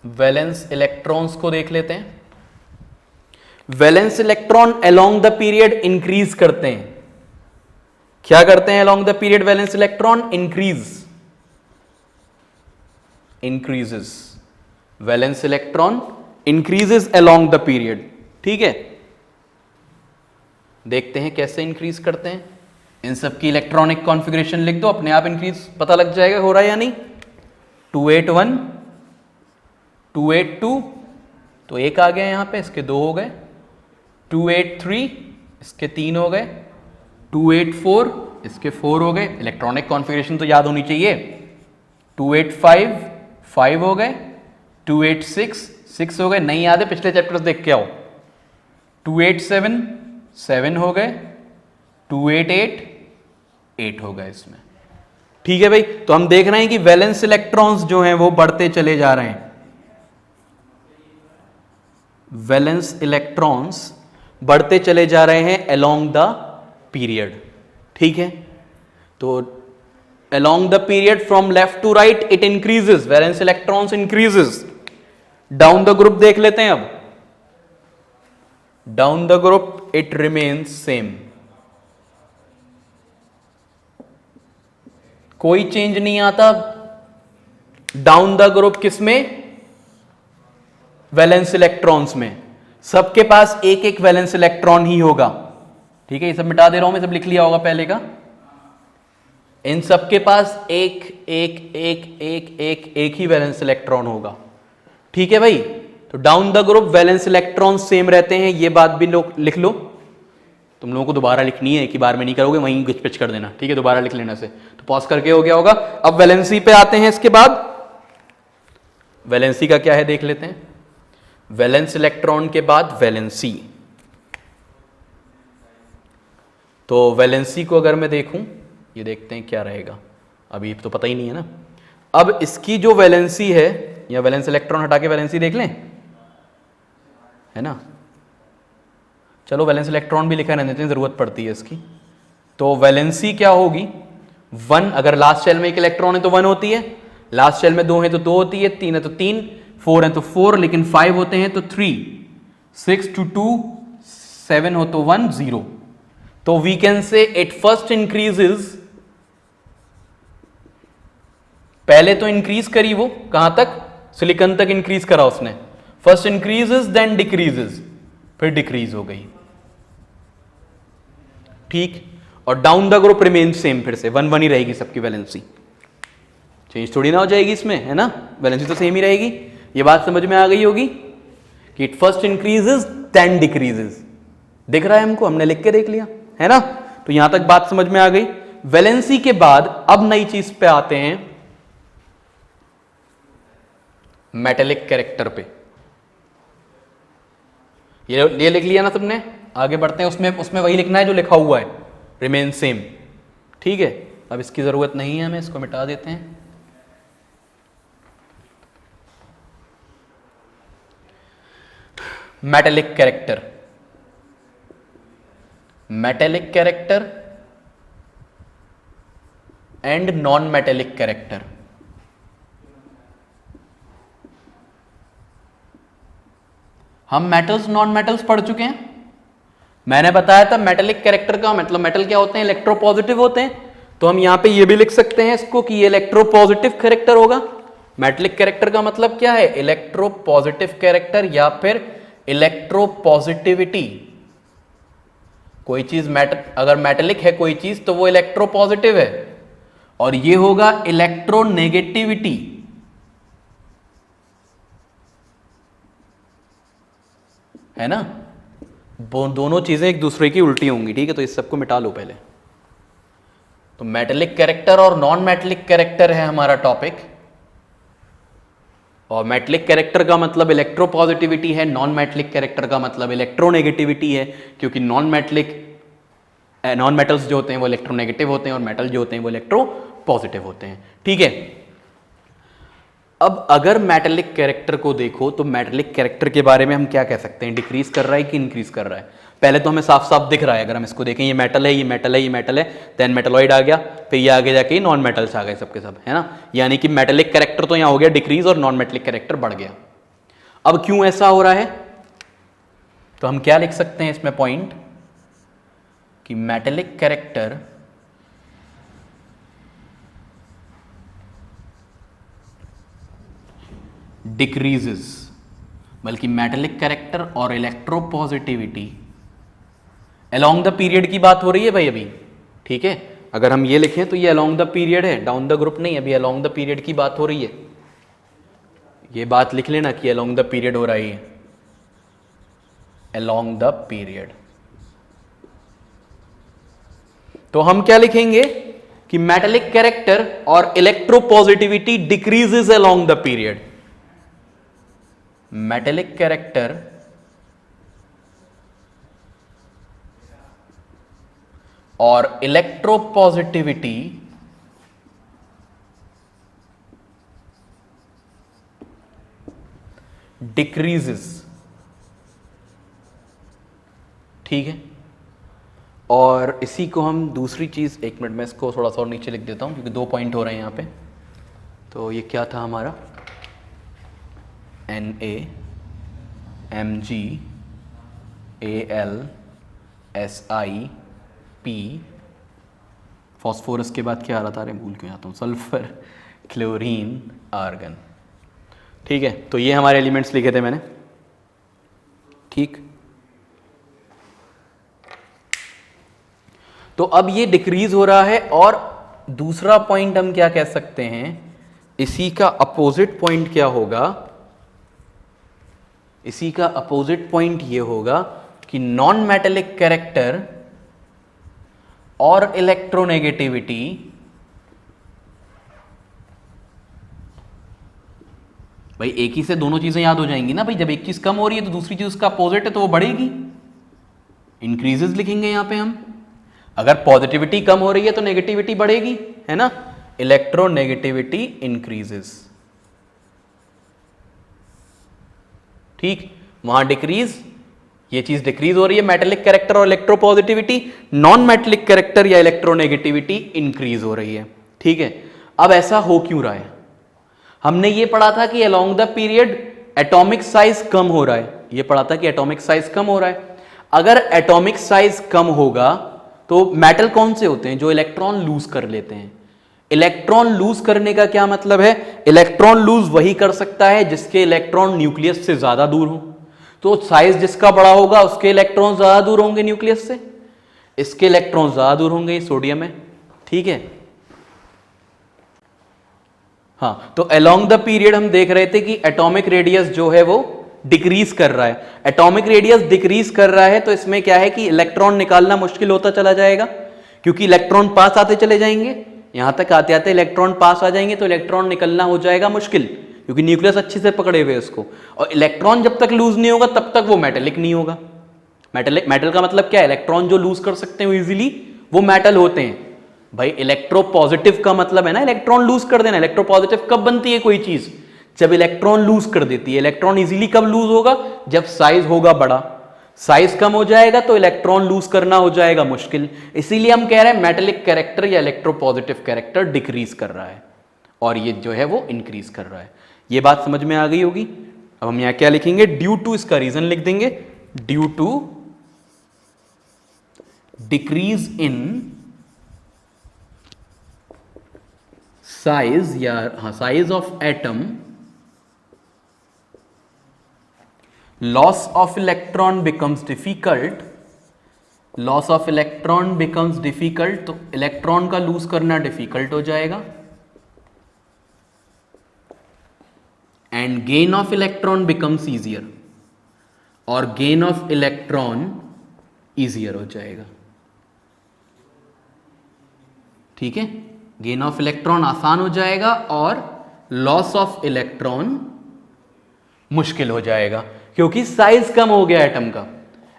[SPEAKER 1] वैलेंस इलेक्ट्रॉन्स को देख लेते हैं। Valence electron along the period increase करते हैं। क्या करते हैं along the period? Valence electron increases, valence electron increases along the period, ठीक है। देखते हैं कैसे इंक्रीज करते हैं। इन सब की इलेक्ट्रॉनिक कॉन्फ़िगरेशन लिख दो, अपने आप इंक्रीज पता लग जाएगा हो रहा है या नहीं। 281, 282, तो एक आ गया यहां पे, इसके 2 हो गए। 283, इसके 3 हो गए। 284, इसके 4 हो गए। इलेक्ट्रॉनिक कॉन्फ़िगरेशन तो याद होनी चाहिए। 285, 5 हो गए। 286, 6 हो गए। नहीं याद है पिछले चैप्टर्स देख के आओ। 287, 7 हो गए। 288, 8 हो गए इसमें, ठीक है भाई। तो हम देख रहे हैं कि वैलेंस इलेक्ट्रॉन्स जो हैं वो बढ़ते चले जा रहे हैं। वैलेंस इलेक्ट्रॉन्स बढ़ते चले जा रहे हैं अलोंग द पीरियड, ठीक है। तो along the period from left to right it increases, valence electrons increases. Down the group देख लेते हैं अब। Down the group it remains same, कोई चेंज नहीं आता डाउन द ग्रुप। किसमें? वैलेंस इलेक्ट्रॉन्स में। सबके पास एक एक वैलेंस इलेक्ट्रॉन ही होगा, ठीक है। ये सब मिटा दे रहा हूं मैं, सब लिख लिया होगा पहले का। इन सबके पास एक एक एक एक एक एक ही वैलेंस इलेक्ट्रॉन होगा, ठीक है भाई। तो down the group valence electron same रहते हैं, ये बात भी लोग लिख लो। तुम लोगों को दोबारा लिखनी है, एक ही बार में नहीं करोगे, वहीं गिच पिच कर देना, ठीक है। दोबारा लिख लेने से तो पॉज करके हो गया होगा। अब वैलेंसी पे आते हैं। इसके बाद वैलेंसी का क्या है देख लेते हैं। वैलेंस इलेक्ट्रॉन के बाद वैलेंसी। तो वैलेंसी को अगर मैं देखूं, ये देखते हैं क्या रहेगा, अभी तो पता ही नहीं है ना। अब इसकी जो वैलेंसी है, या वैलेंस इलेक्ट्रॉन हटा के वैलेंसी देख लें, है ना। चलो वैलेंस इलेक्ट्रॉन भी लिखा रहने देते हैं, जरूरत पड़ती है इसकी। तो वैलेंसी क्या होगी? 1, अगर लास्ट शेल में एक इलेक्ट्रॉन है तो 1 होती है, लास्ट शेल में 2 है तो 2 होती है, 3 है तो 3, 4 है तो 4, लेकिन 5 होते हैं तो 3, 6 to 2, 7 हो तो 1, 0। तो we can say it first increases, पहले तो इंक्रीज करी वो कहां तक? सिलिकॉन तक इंक्रीज करा उसने। फर्स्ट इंक्रीजेस देन डिक्रीजेस, फिर डिक्रीज हो गई, ठीक। और down the group remain same, फिर से 1 1 ही रहेगी सबकी वैलेंसी, चेंज थोड़ी ना हो जाएगी इसमें, है ना। वैलेंसी तो सेम ही रहेगी। ये बात समझ में आ गई होगी कि it first increases then decreases. दिख रहा है हमको, हमने लिख के देख लिया, है ना। तो यहां तक बात समझ में आ गई। वैलेंसी के बाद अब नई चीज पे आते हैं, मेटेलिक कैरेक्टर पे। ये लिख लिया ना तुमने, आगे बढ़ते हैं। उसमें उसमें वही लिखना है जो लिखा हुआ है, रिमेन सेम। ठीक है, अब इसकी जरूरत नहीं है हमें, इसको मिटा देते हैं। Metallic character, metallic character and non metallic character. हम मेटल्स नॉन मेटल्स पढ़ चुके हैं। मैंने बताया था मेटेलिक कैरेक्टर का मतलब, मेटल क्या होते हैं, इलेक्ट्रोपॉजिटिव होते हैं। तो हम यहां पे ये भी लिख सकते हैं इसको कि ये इलेक्ट्रोपॉजिटिव कैरेक्टर होगा। मेटेलिक कैरेक्टर का मतलब क्या है, इलेक्ट्रोपॉजिटिव कैरेक्टर या फिर इलेक्ट्रोपॉजिटिविटी। कोई चीज अगर मेटेलिक है कोई चीज तो वो इलेक्ट्रोपॉजिटिव है, और ये होगा इलेक्ट्रोनेगेटिविटी। है ना, दोनों चीजें एक दूसरे की उल्टी होंगी। ठीक है, तो इस सबको मिटा लो पहले। तो मेटेलिक कैरेक्टर और नॉन मेटेलिक कैरेक्टर है हमारा टॉपिक। और मेटेलिक कैरेक्टर का मतलब इलेक्ट्रोपॉजिटिविटी है, नॉन मेटेलिक कैरेक्टर का मतलब इलेक्ट्रोनेगेटिविटी है, क्योंकि नॉन मेटल्स जो होते हैं वो इलेक्ट्रोनेगेटिव होते हैं और मेटल जो होते हैं वो इलेक्ट्रोपॉजिटिव होते हैं। ठीक है, अब अगर मेटेलिक कैरेक्टर को देखो तो मेटेलिक कैरेक्टर के बारे में हम क्या कह सकते हैं, डिक्रीज कर रहा है कि इंक्रीज कर रहा है। पहले तो हमें साफ साफ दिख रहा है, अगर हम इसको देखें, ये मेटल है, ये मेटल है, ये मेटल है, देन मेटलॉइड आ गया, फिर ये आगे जाके नॉन मेटल्स आ गए सबके सब, है ना। यानी कि मेटेलिक कैरेक्टर तो यहाँ हो गया डिक्रीज और नॉन मेटेलिक कैरेक्टर बढ़ गया। अब क्यों ऐसा हो रहा है, तो हम क्या लिख सकते हैं इसमें पॉइंट, कि मेटेलिक कैरेक्टर डिक्रीजेस, बल्कि मेटेलिक कैरेक्टर और इलेक्ट्रोपॉजिटिविटी अलोंग द पीरियड की बात हो रही है भाई अभी। ठीक है, अगर हम ये लिखें तो ये अलोंग द पीरियड है, डाउन द ग्रुप नहीं, अभी अलोंग द पीरियड की बात हो रही है। ये बात लिख लेना कि अलोंग द पीरियड हो रही है, अलोंग द पीरियड। तो हम क्या लिखेंगे कि मेटेलिक कैरेक्टर और electropositivity decreases along the period. Metallic character और इलेक्ट्रोपॉजिटिविटी डिक्रीजेस। ठीक है, और इसी को हम दूसरी चीज, एक मिनट में इसको थोड़ा सा और नीचे लिख देता हूं क्योंकि 2 पॉइंट हो रहे हैं यहां पे। तो ये क्या था हमारा, NaMgAlSiP, फॉस्फोरस के बाद क्या आ रहा था, अरे भूल क्यों जाता हूँ, सल्फर, क्लोरीन, आर्गन। ठीक है, तो ये हमारे एलिमेंट्स लिखे थे मैंने। ठीक, तो अब ये डिक्रीज हो रहा है, और दूसरा पॉइंट हम क्या कह सकते हैं, इसी का अपोजिट पॉइंट क्या होगा, इसी का अपोजिट पॉइंट ये होगा कि नॉन मेटेलिक कैरेक्टर और इलेक्ट्रोनेगेटिविटी भाई एक ही से दोनों चीजें याद हो जाएंगी ना भाई। जब एक चीज कम हो रही है तो दूसरी चीज उसका अपोजिट है तो वो बढ़ेगी, इंक्रीजेस लिखेंगे यहां पे हम। अगर पॉजिटिविटी कम हो रही है तो नेगेटिविटी बढ़ेगी, है ना, इलेक्ट्रोनेगेटिविटी इंक्रीजेस। ठीक, वहां डिक्रीज, ये चीज डिक्रीज हो रही है, मेटेलिक कैरेक्टर और इलेक्ट्रोपॉजिटिविटी, नॉन मेटेलिक कैरेक्टर या इलेक्ट्रोनेगेटिविटी इंक्रीज हो रही है। ठीक है, अब ऐसा हो क्यों रहा है, हमने ये पढ़ा था कि along the period atomic size कम हो रहा है, ये पढ़ा था कि एटॉमिक साइज कम हो रहा है। अगर एटॉमिक साइज कम होगा तो मेटल कौन से होते हैं, जो इलेक्ट्रॉन लूज कर लेते हैं। इलेक्ट्रॉन लूज करने का क्या मतलब है, इलेक्ट्रॉन लूज वही कर सकता है जिसके इलेक्ट्रॉन न्यूक्लियस से ज्यादा दूर हो। तो साइज जिसका बड़ा होगा उसके इलेक्ट्रॉन ज्यादा दूर होंगे न्यूक्लियस से, इसके इलेक्ट्रॉन ज्यादा दूर होंगे, सोडियम है। ठीक है, हाँ, तो अलोंग द पीरियड हम देख रहे थे कि एटॉमिक रेडियस जो है वो डिक्रीज कर रहा है। एटॉमिक रेडियस डिक्रीज कर रहा है तो इसमें क्या है कि इलेक्ट्रॉन निकालना मुश्किल होता चला जाएगा, क्योंकि इलेक्ट्रॉन पास आते चले जाएंगे, यहां तक आते आते इलेक्ट्रॉन पास आ जाएंगे तो इलेक्ट्रॉन निकलना हो जाएगा मुश्किल, क्योंकि न्यूक्लियस अच्छे से पकड़े हुए उसको। और इलेक्ट्रॉन जब तक लूज नहीं होगा तब तक वो मेटेलिक नहीं होगा। मेटल का मतलब क्या है? इलेक्ट्रॉन जो लूज कर सकते हैं इजीली वो मेटल होते हैं। भाई इलेक्ट्रोपॉजिटिव का मतलब है ना इलेक्ट्रॉन लूज कर देना। इलेक्ट्रोपॉजिटिव कब बनती है कोई चीज? जब इलेक्ट्रॉन लूज कर देती है। इलेक्ट्रॉन इजीली कब लूज होगा? जब साइज होगा बड़ा। साइज कम हो जाएगा तो इलेक्ट्रॉन लूज करना हो जाएगा मुश्किल। इसीलिए हम कह रहे हैं मेटेलिक कैरेक्टर या इलेक्ट्रोपॉजिटिव कैरेक्टर डिक्रीज कर रहा है और ये जो है वो इंक्रीज कर रहा है। ये बात समझ में आ गई होगी। अब हम यहां क्या लिखेंगे? ड्यू टू, इसका रीजन लिख देंगे, due to decrease in size या size of atom, loss of electron becomes difficult. Loss of electron becomes difficult, तो इलेक्ट्रॉन का लूज करना डिफिकल्ट हो जाएगा। And gain of electron becomes easier, और गेन ऑफ इलेक्ट्रॉन ईजियर हो जाएगा। ठीक है, गेन ऑफ इलेक्ट्रॉन आसान हो जाएगा और लॉस ऑफ इलेक्ट्रॉन मुश्किल हो जाएगा, क्योंकि साइज कम हो गया एटम का।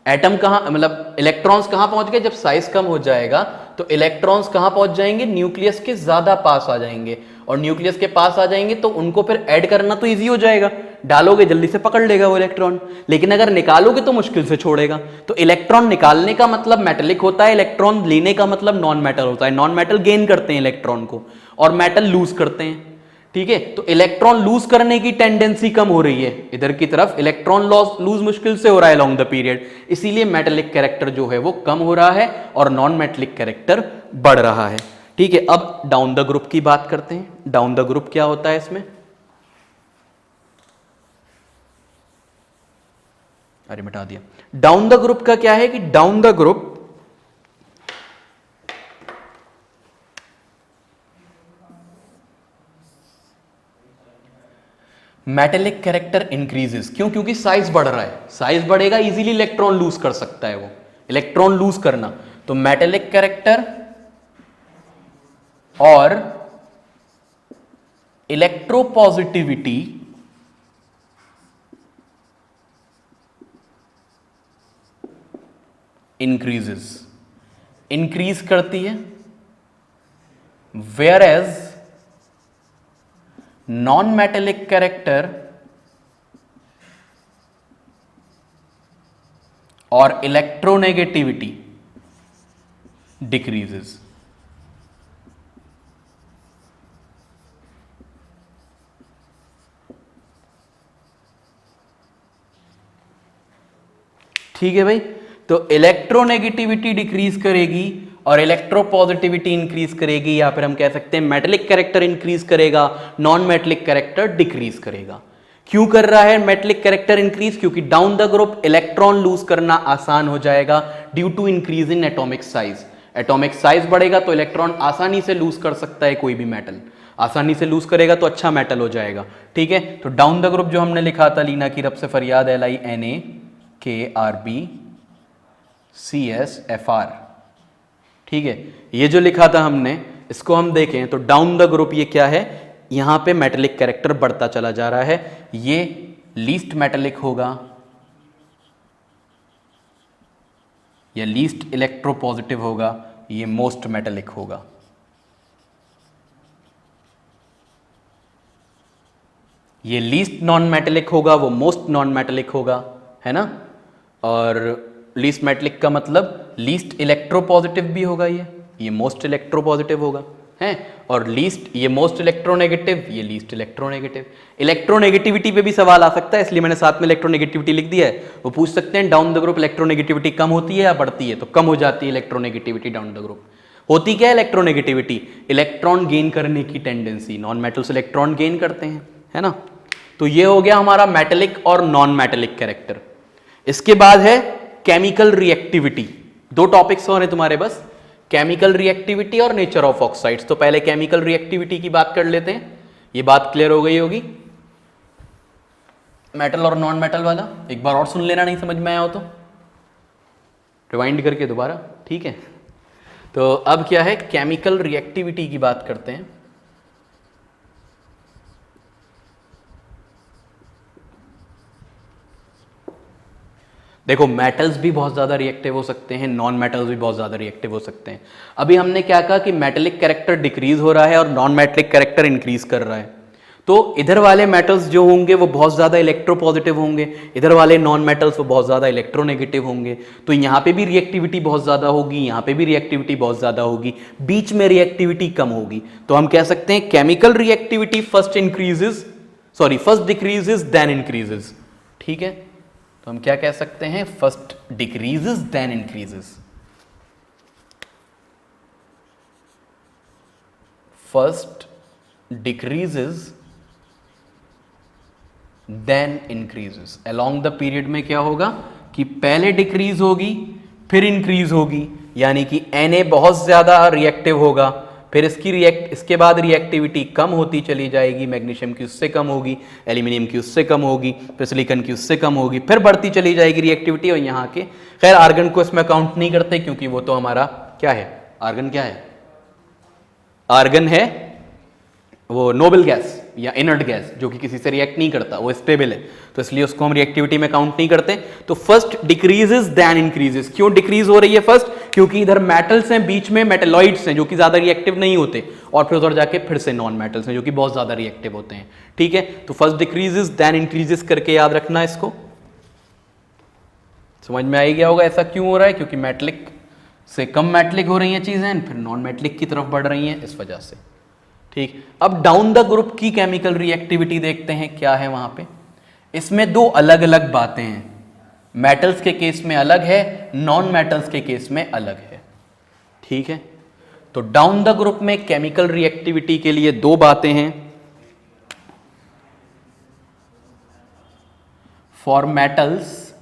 [SPEAKER 1] एटम कहां, मतलब इलेक्ट्रॉन्स कहां पहुंच गए? जब साइज कम हो जाएगा तो इलेक्ट्रॉन्स कहां पहुंच जाएंगे? न्यूक्लियस के ज्यादा पास आ जाएंगे, और न्यूक्लियस के पास आ जाएंगे तो उनको फिर ऐड करना तो इजी हो जाएगा। डालोगे जल्दी से पकड़ लेगा वो इलेक्ट्रॉन, लेकिन अगर निकालोगे तो मुश्किल से छोड़ेगा। तो इलेक्ट्रॉन निकालने का मतलब मेटेलिक होता है, इलेक्ट्रॉन लेने का मतलब नॉन मेटल होता है। नॉन मेटल गेन करते हैं इलेक्ट्रॉन को और मेटल लूज करते हैं। ठीक है, तो इलेक्ट्रॉन लूज करने की टेंडेंसी कम हो रही है इधर की तरफ, इलेक्ट्रॉन लॉस लूज मुश्किल से हो रहा है लॉन्ग द पीरियड, इसीलिए मेटेलिक कैरेक्टर जो है वो कम हो रहा है और नॉन मेटेलिक कैरेक्टर बढ़ रहा है। ठीक है, अब डाउन द ग्रुप की बात करते हैं। डाउन द ग्रुप क्या होता है इसमें? अरे मिटा दिया। डाउन द ग्रुप का क्या है कि down the group metallic character increases. क्यों? क्योंकि साइज बढ़ रहा है। साइज बढ़ेगा, इजीली इलेक्ट्रॉन लूज कर सकता है वो। इलेक्ट्रॉन लूज करना, तो मेटेलिक कैरेक्टर और इलेक्ट्रोपॉजिटिविटी इंक्रीजेस, इंक्रीज करती है। Whereas non metallic character और इलेक्ट्रोनेगेटिविटी डिक्रीजेस। ठीक है भाई, तो इलेक्ट्रोनेगेटिविटी डिक्रीज करेगी और इलेक्ट्रोपॉजिटिविटी इंक्रीज करेगी, या फिर हम कह सकते हैं मेटेलिक कैरेक्टर इंक्रीज करेगा, नॉन मेटेलिक कैरेक्टर डिक्रीज करेगा। क्यों कर रहा है मेटेलिक कैरेक्टर इंक्रीज? क्योंकि down the group electron lose करना आसान हो जाएगा due to increase in atomic size. Atomic size बढ़ेगा तो इलेक्ट्रॉन आसानी से लूज कर सकता है, कोई भी मेटल आसानी से लूज करेगा तो अच्छा मेटल हो जाएगा। ठीक है, तो डाउन द ग्रुप जो हमने लिखा था लीना की रब से फरियाद LINAKRBCSFR, ठीक है, ये जो लिखा था हमने इसको हम देखें तो डाउन द ग्रुप ये क्या है? यहां पे मेटेलिक कैरेक्टर बढ़ता चला जा रहा है। ये लीस्ट मेटेलिक होगा या लीस्ट इलेक्ट्रोपॉजिटिव होगा, ये मोस्ट मेटेलिक होगा। ये लीस्ट नॉन मेटेलिक होगा, वो मोस्ट नॉन मेटेलिक होगा, है ना। और लीस्ट मेटेलिक का मतलब लीस्ट इलेक्ट्रोपॉजिटिव भी होगा, ये मोस्ट इलेक्ट्रोपॉजिटिव होगा, है। और लीस्ट ये मोस्ट इलेक्ट्रोनेगेटिव, ये लीस्ट इलेक्ट्रोनेगेटिव। इलेक्ट्रोनेगेटिविटी पे भी सवाल आ सकता है, इसलिए मैंने साथ में इलेक्ट्रोनेगेटिविटी लिख दिया है। वो पूछ सकते हैं डाउन द ग्रुप इलेक्ट्रोनेगेटिविटी कम होती है या बढ़ती है, तो कम हो जाती है इलेक्ट्रोनेगेटिविटी डाउन द ग्रुप। होती क्या है इलेक्ट्रोनेगेटिविटी? इलेक्ट्रॉन गेन करने की tendency, non metals electron gain करते हैं, है ना। तो ये हो गया हमारा मेटेलिक और नॉन मेटेलिक कैरेक्टर। इसके बाद है केमिकल रिएक्टिविटी। दो टॉपिक्स और हैं तुम्हारे बस, केमिकल रिएक्टिविटी और नेचर ऑफ ऑक्साइड्स। तो पहले केमिकल रिएक्टिविटी की बात कर लेते हैं। ये बात क्लियर हो गई होगी, मेटल और नॉन मेटल वाला। एक बार और सुन लेना, नहीं समझ में आया हो तो रिवाइंड करके दोबारा, ठीक है। तो अब क्या है, केमिकल रिएक्टिविटी की बात करते हैं। देखो मेटल्स भी बहुत ज़्यादा रिएक्टिव हो सकते हैं, नॉन मेटल्स भी बहुत ज़्यादा रिएक्टिव हो सकते हैं। अभी हमने क्या कहा कि मेटेलिक कैरेक्टर डिक्रीज हो रहा है और नॉन मेटेलिक कैरेक्टर इंक्रीज कर रहा है। तो इधर वाले मेटल्स जो होंगे वो बहुत ज़्यादा इलेक्ट्रोपॉजिटिव होंगे, इधर वाले नॉन मेटल्स वो बहुत ज़्यादा इलेक्ट्रोनेगेटिव होंगे। तो यहाँ पे भी रिएक्टिविटी बहुत ज़्यादा होगी, यहाँ पे भी रिएक्टिविटी बहुत ज़्यादा होगी, बीच में रिएक्टिविटी कम होगी। तो हम कह सकते हैं chemical reactivity first decreases then increases. ठीक है, तो हम क्या कह सकते हैं, first decreases then increases. First decreases then increases. Along the period में क्या होगा कि पहले डिक्रीज होगी फिर इंक्रीज होगी, यानी कि Na बहुत ज्यादा रिएक्टिव होगा, फिर इसके बाद रिएक्टिविटी कम होती चली जाएगी, मैग्नीशियम की उससे कम होगी, एल्यूमिनियम की उससे कम होगी, फिर सिलिकॉन की उससे कम होगी, फिर बढ़ती चली जाएगी रिएक्टिविटी। और यहाँ के खैर आर्गन को इसमें काउंट नहीं करते क्योंकि वो तो हमारा क्या है, आर्गन क्या है, आर्गन है वो नोबल गैस या इनर्ट गैस जो कि किसी से रिएक्ट नहीं करता, वो स्टेबल है, तो इसलिए उसको हम रिएक्टिविटी में काउंट नहीं करते। तो फर्स्ट डिक्रीजेस देन इंक्रीजेस। क्यों डिक्रीज हो रही है फर्स्ट, क्योंकि इधर मेटल्स हैं, बीच में मेटेलॉइड्स हैं जो कि ज्यादा रिएक्टिव नहीं होते, और फिर उधर जाके फिर से नॉन मेटल्स हैं जो कि बहुत ज्यादा रिएक्टिव होते हैं। ठीक है, तो फर्स्ट डिक्रीजेस देन इंक्रीजेस करके याद रखना इसको। समझ में आ ही गया होगा ऐसा क्यों हो रहा है, क्योंकि मेटलिक से कम मेटलिक हो रही हैं चीजें, फिर नॉन मेटलिक की तरफ बढ़ रही हैं, इस वजह से। ठीक, अब डाउन द ग्रुप की केमिकल रिएक्टिविटी देखते हैं क्या है वहां पे। इसमें दो अलग अलग बातें हैं, मेटल्स के केस में अलग है, नॉन मेटल्स के केस में अलग है। ठीक है, तो डाउन द ग्रुप में केमिकल रिएक्टिविटी के लिए दो बातें हैं। For metals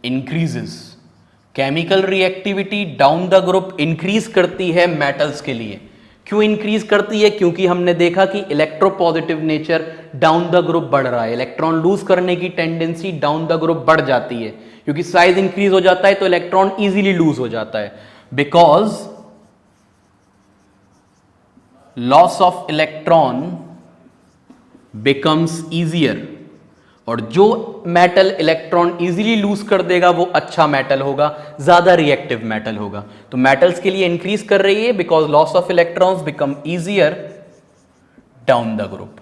[SPEAKER 1] increases, chemical reactivity down the group increase करती है मेटल्स के लिए। क्यों इंक्रीज करती है, क्योंकि हमने देखा कि electropositive nature down the group बढ़ रहा है, इलेक्ट्रॉन लूज करने की टेंडेंसी डाउन द ग्रुप बढ़ जाती है, क्योंकि साइज इंक्रीज हो जाता है तो इलेक्ट्रॉन इजीली लूज हो जाता है, because loss of electron becomes easier. और जो मेटल इलेक्ट्रॉन इजीली लूज कर देगा वो अच्छा मेटल होगा, ज्यादा रिएक्टिव मेटल होगा। तो मेटल्स के लिए इंक्रीज कर रही है because loss of electrons become easier down the group.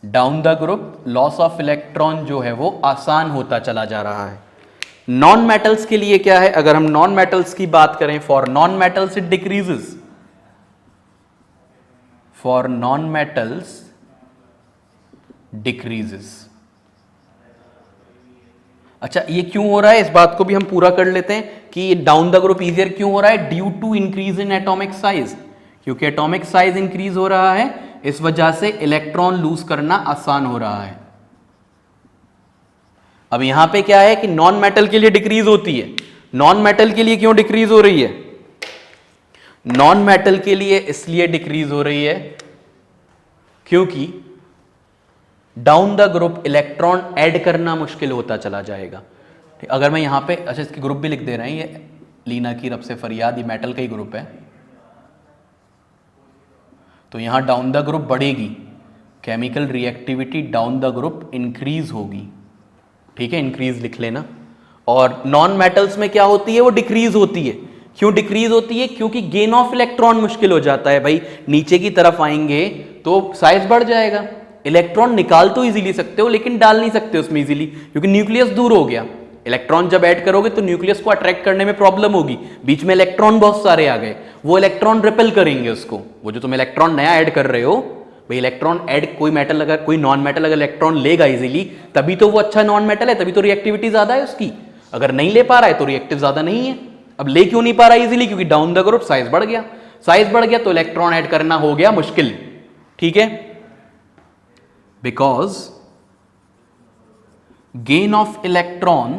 [SPEAKER 1] Down the group loss of electron जो है वो आसान होता चला जा रहा है। नॉन मेटल्स के लिए क्या है, अगर हम नॉन मेटल्स की बात करें, for non metals it decreases, for non metals decreases. अच्छा, ये क्यों हो रहा है, इस बात को भी हम पूरा कर लेते हैं कि डाउन द ग्रुप इजियर क्यों हो रहा है, due to increase in atomic size. क्योंकि एटॉमिक साइज इंक्रीज हो रहा है, इस वजह से इलेक्ट्रॉन लूज करना आसान हो रहा है। अब यहां पे क्या है कि नॉन मेटल के लिए डिक्रीज होती है, नॉन मेटल के लिए क्यों डिक्रीज हो रही है, नॉन मेटल के लिए इसलिए डिक्रीज हो रही है क्योंकि down the group electron add करना मुश्किल होता चला जाएगा। अगर मैं यहां पे, अच्छा इसकी ग्रुप भी लिख दे रहे हैं, ये लीना की रब से फरियाद, ये मेटल का ही ग्रुप है, तो यहां डाउन द ग्रुप बढ़ेगी, chemical reactivity down the group increase होगी। ठीक है, इंक्रीज लिख लेना। और नॉन मेटल्स में क्या होती है, वो डिक्रीज होती है। क्यों डिक्रीज होती है, क्योंकि गेन ऑफ इलेक्ट्रॉन मुश्किल हो जाता है भाई, नीचे की तरफ आएंगे तो साइज बढ़ जाएगा, इलेक्ट्रॉन निकाल तो इजीली सकते हो लेकिन डाल नहीं सकते उसमें इजीली, क्योंकि न्यूक्लियस दूर हो गया। इलेक्ट्रॉन जब ऐड करोगे तो न्यूक्लियस को अट्रैक्ट करने में प्रॉब्लम होगी, बीच में इलेक्ट्रॉन बहुत सारे आ गए, वो इलेक्ट्रॉन रिपेल करेंगे उसको। वो जो तुम इलेक्ट्रॉन नया ऐड कर रहे हो भाई, इलेक्ट्रॉन ऐड कोई मेटल अगर, कोई नॉन मेटल अगर इलेक्ट्रॉन लेगा इजीली, तभी तो वो अच्छा नॉन मेटल है, तभी तो रिएक्टिविटी ज्यादा है उसकी। अगर नहीं ले पा रहा है तो रिएक्टिव ज्यादा नहीं है। अब ले क्यों नहीं पा रहा इजीली, क्योंकि डाउन द ग्रुप साइज बढ़ गया, साइज बढ़ गया तो इलेक्ट्रॉन ऐड करना हो गया मुश्किल। ठीक है, because gain of electron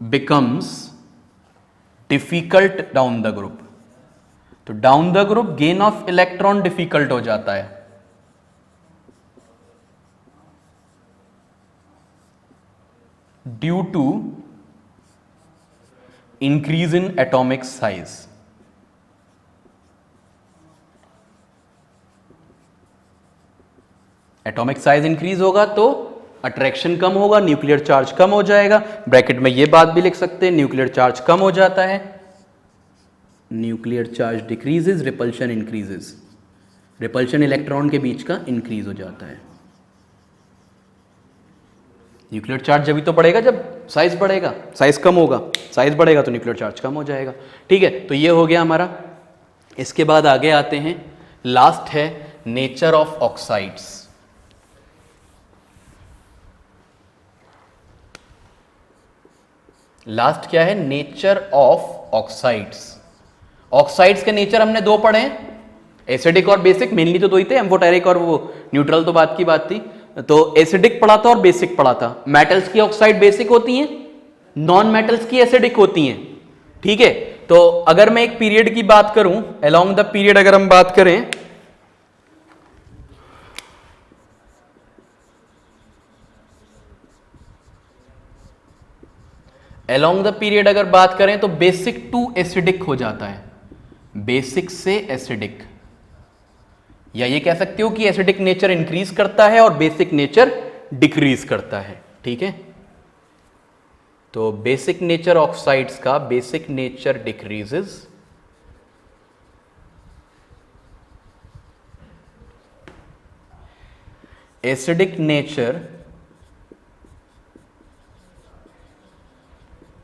[SPEAKER 1] becomes difficult down the group। तो down the group gain of electron difficult हो जाता है। Due to increase in atomic size. Atomic size increase होगा तो अट्रैक्शन कम होगा, न्यूक्लियर चार्ज कम हो जाएगा। ब्रैकेट में ये बात भी लिख सकते हैं, न्यूक्लियर चार्ज कम हो जाता है, nuclear charge decreases, repulsion increases, repulsion electron के बीच का इंक्रीज हो जाता है। न्यूक्लियर चार्ज जब भी तो बढ़ेगा जब साइज बढ़ेगा, साइज कम होगा, साइज बढ़ेगा तो न्यूक्लियर चार्ज कम हो जाएगा। ठीक है, तो ये हो गया हमारा। इसके बाद आगे आते हैं, लास्ट है नेचर ऑफ ऑक्साइड्स। लास्ट क्या है? Nature of oxides. ऑक्साइड्स के नेचर हमने दो पढ़े हैं, एसिडिक और बेसिक, मेनली तो दो ही थे, एम्फोटेरिक और वो न्यूट्रल तो बात की बात थी। तो एसिडिक पढ़ा था और बेसिक पढ़ा था। मेटल्स की ऑक्साइड बेसिक होती हैं, नॉन मेटल्स की एसिडिक होती हैं। ठीक है, तो अगर मैं एक पीरियड की बात करूं, अलोंग द पीरियड अगर हम बात करें, अलोंग द पीरियड अगर बात करें तो बेसिक टू एसिडिक हो जाता है, बेसिक से एसिडिक, या ये कह सकते हो कि एसिडिक नेचर इंक्रीज करता है और बेसिक नेचर डिक्रीज करता है। ठीक है, तो बेसिक नेचर ऑक्साइड्स का basic nature decreases, acidic nature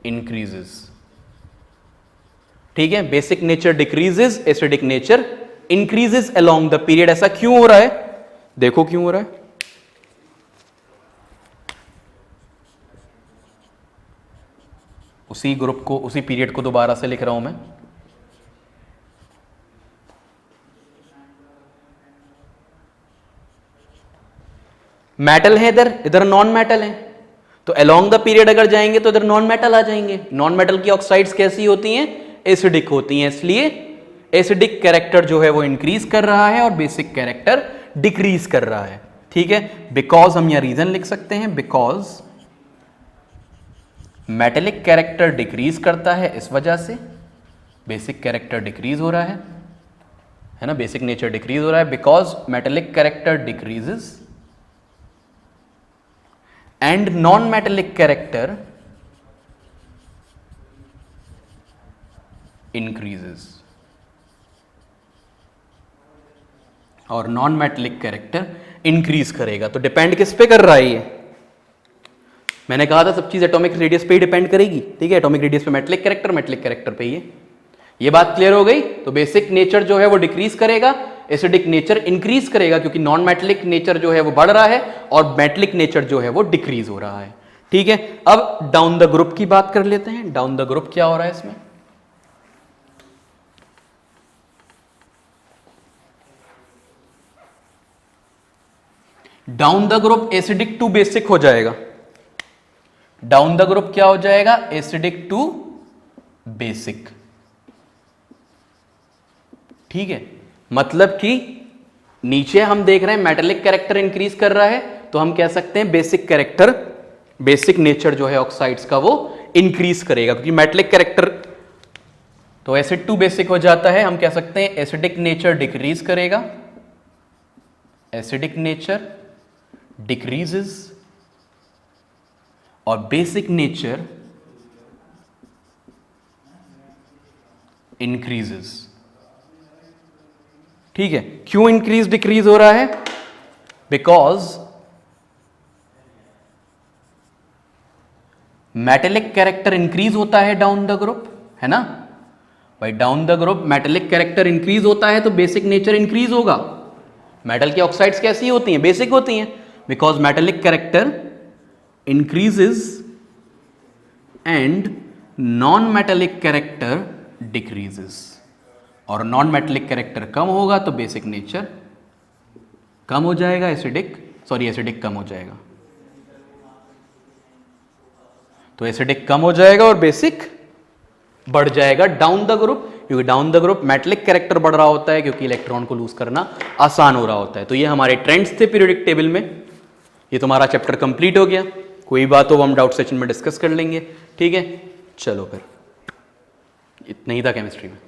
[SPEAKER 1] increases. ठीक है, basic nature decreases, acidic nature increases along the period. ऐसा क्यों हो रहा है? देखो क्यों हो रहा है। उसी ग्रुप को, उसी पीरियड को दोबारा से लिख रहा हूं मैं। मेटल है इधर, इधर नॉन मेटल है, तो अलोंग द पीरियड अगर जाएंगे तो इधर नॉन मेटल आ जाएंगे। नॉन मेटल की ऑक्साइड्स कैसी होती हैं? एसिडिक होती हैं, इसलिए एसिडिक कैरेक्टर जो है वो इंक्रीज कर रहा है और बेसिक कैरेक्टर डिक्रीज कर रहा है। ठीक है, बिकॉज हम यहां रीजन लिख सकते हैं, बिकॉज मेटेलिक कैरेक्टर डिक्रीज करता है, इस वजह से बेसिक कैरेक्टर डिक्रीज हो रहा है ना, बेसिक नेचर डिक्रीज हो रहा है, because metallic character decreases and non-metallic character increases, और नॉन मेटेलिक कैरेक्टर इंक्रीज करेगा। तो डिपेंड किस पे कर रहा है ये? मैंने कहा था सब चीज एटॉमिक रेडियस पे ही डिपेंड करेगी। ठीक है, एटॉमिक रेडियस पे मेटेलिक कैरेक्टर पे ही है। ये बात क्लियर हो गई। तो बेसिक नेचर जो है वो डिक्रीज करेगा, एसिडिक नेचर इंक्रीज करेगा, क्योंकि नॉन मेटेलिक नेचर जो है वो बढ़ रहा है और मेटेलिक नेचर जो है वो डिक्रीज हो रहा है। ठीक है, अब डाउन द ग्रुप की बात कर लेते हैं। डाउन द ग्रुप क्या हो रहा है इसमें? Down the group acidic to basic हो जाएगा। डाउन द ग्रुप क्या हो जाएगा? Acidic to basic. ठीक है, मतलब कि नीचे हम देख रहे हैं मेटेलिक कैरेक्टर इंक्रीज कर रहा है, तो हम कह सकते हैं बेसिक कैरेक्टर, बेसिक नेचर जो है ऑक्साइड्स का वो इंक्रीज करेगा, क्योंकि मेटेलिक कैरेक्टर तो एसिड टू बेसिक हो जाता है। हम कह सकते हैं एसिडिक नेचर डिक्रीज करेगा, एसिडिक नेचर डिक्रीजेस और बेसिक नेचर इंक्रीजेस। ठीक है, क्यों इंक्रीज डिक्रीज हो रहा है? बिकॉज मेटेलिक कैरेक्टर इंक्रीज होता है डाउन द ग्रुप, है ना भाई। Down the group metallic character increase होता है तो बेसिक नेचर इंक्रीज होगा। मेटल की ऑक्साइड्स कैसी होती हैं? बेसिक होती हैं, because metallic character increases and non metallic character decreases, और नॉन मेटेलिक कैरेक्टर कम होगा तो बेसिक नेचर कम हो जाएगा, एसिडिक कम हो जाएगा। तो एसिडिक कम हो जाएगा और बेसिक बढ़ जाएगा डाउन द ग्रुप, क्योंकि down the group metallic character बढ़ रहा होता है, क्योंकि इलेक्ट्रॉन को लूज करना आसान हो रहा होता है। तो ये हमारे ट्रेंड्स थे पीरियोडिक टेबल में। ये तुम्हारा चैप्टर कंप्लीट हो गया। कोई बात हो हम डाउट सेशन में डिस्कस कर लेंगे। ठीक है, चलो फिर इतना ही था केमिस्ट्री में।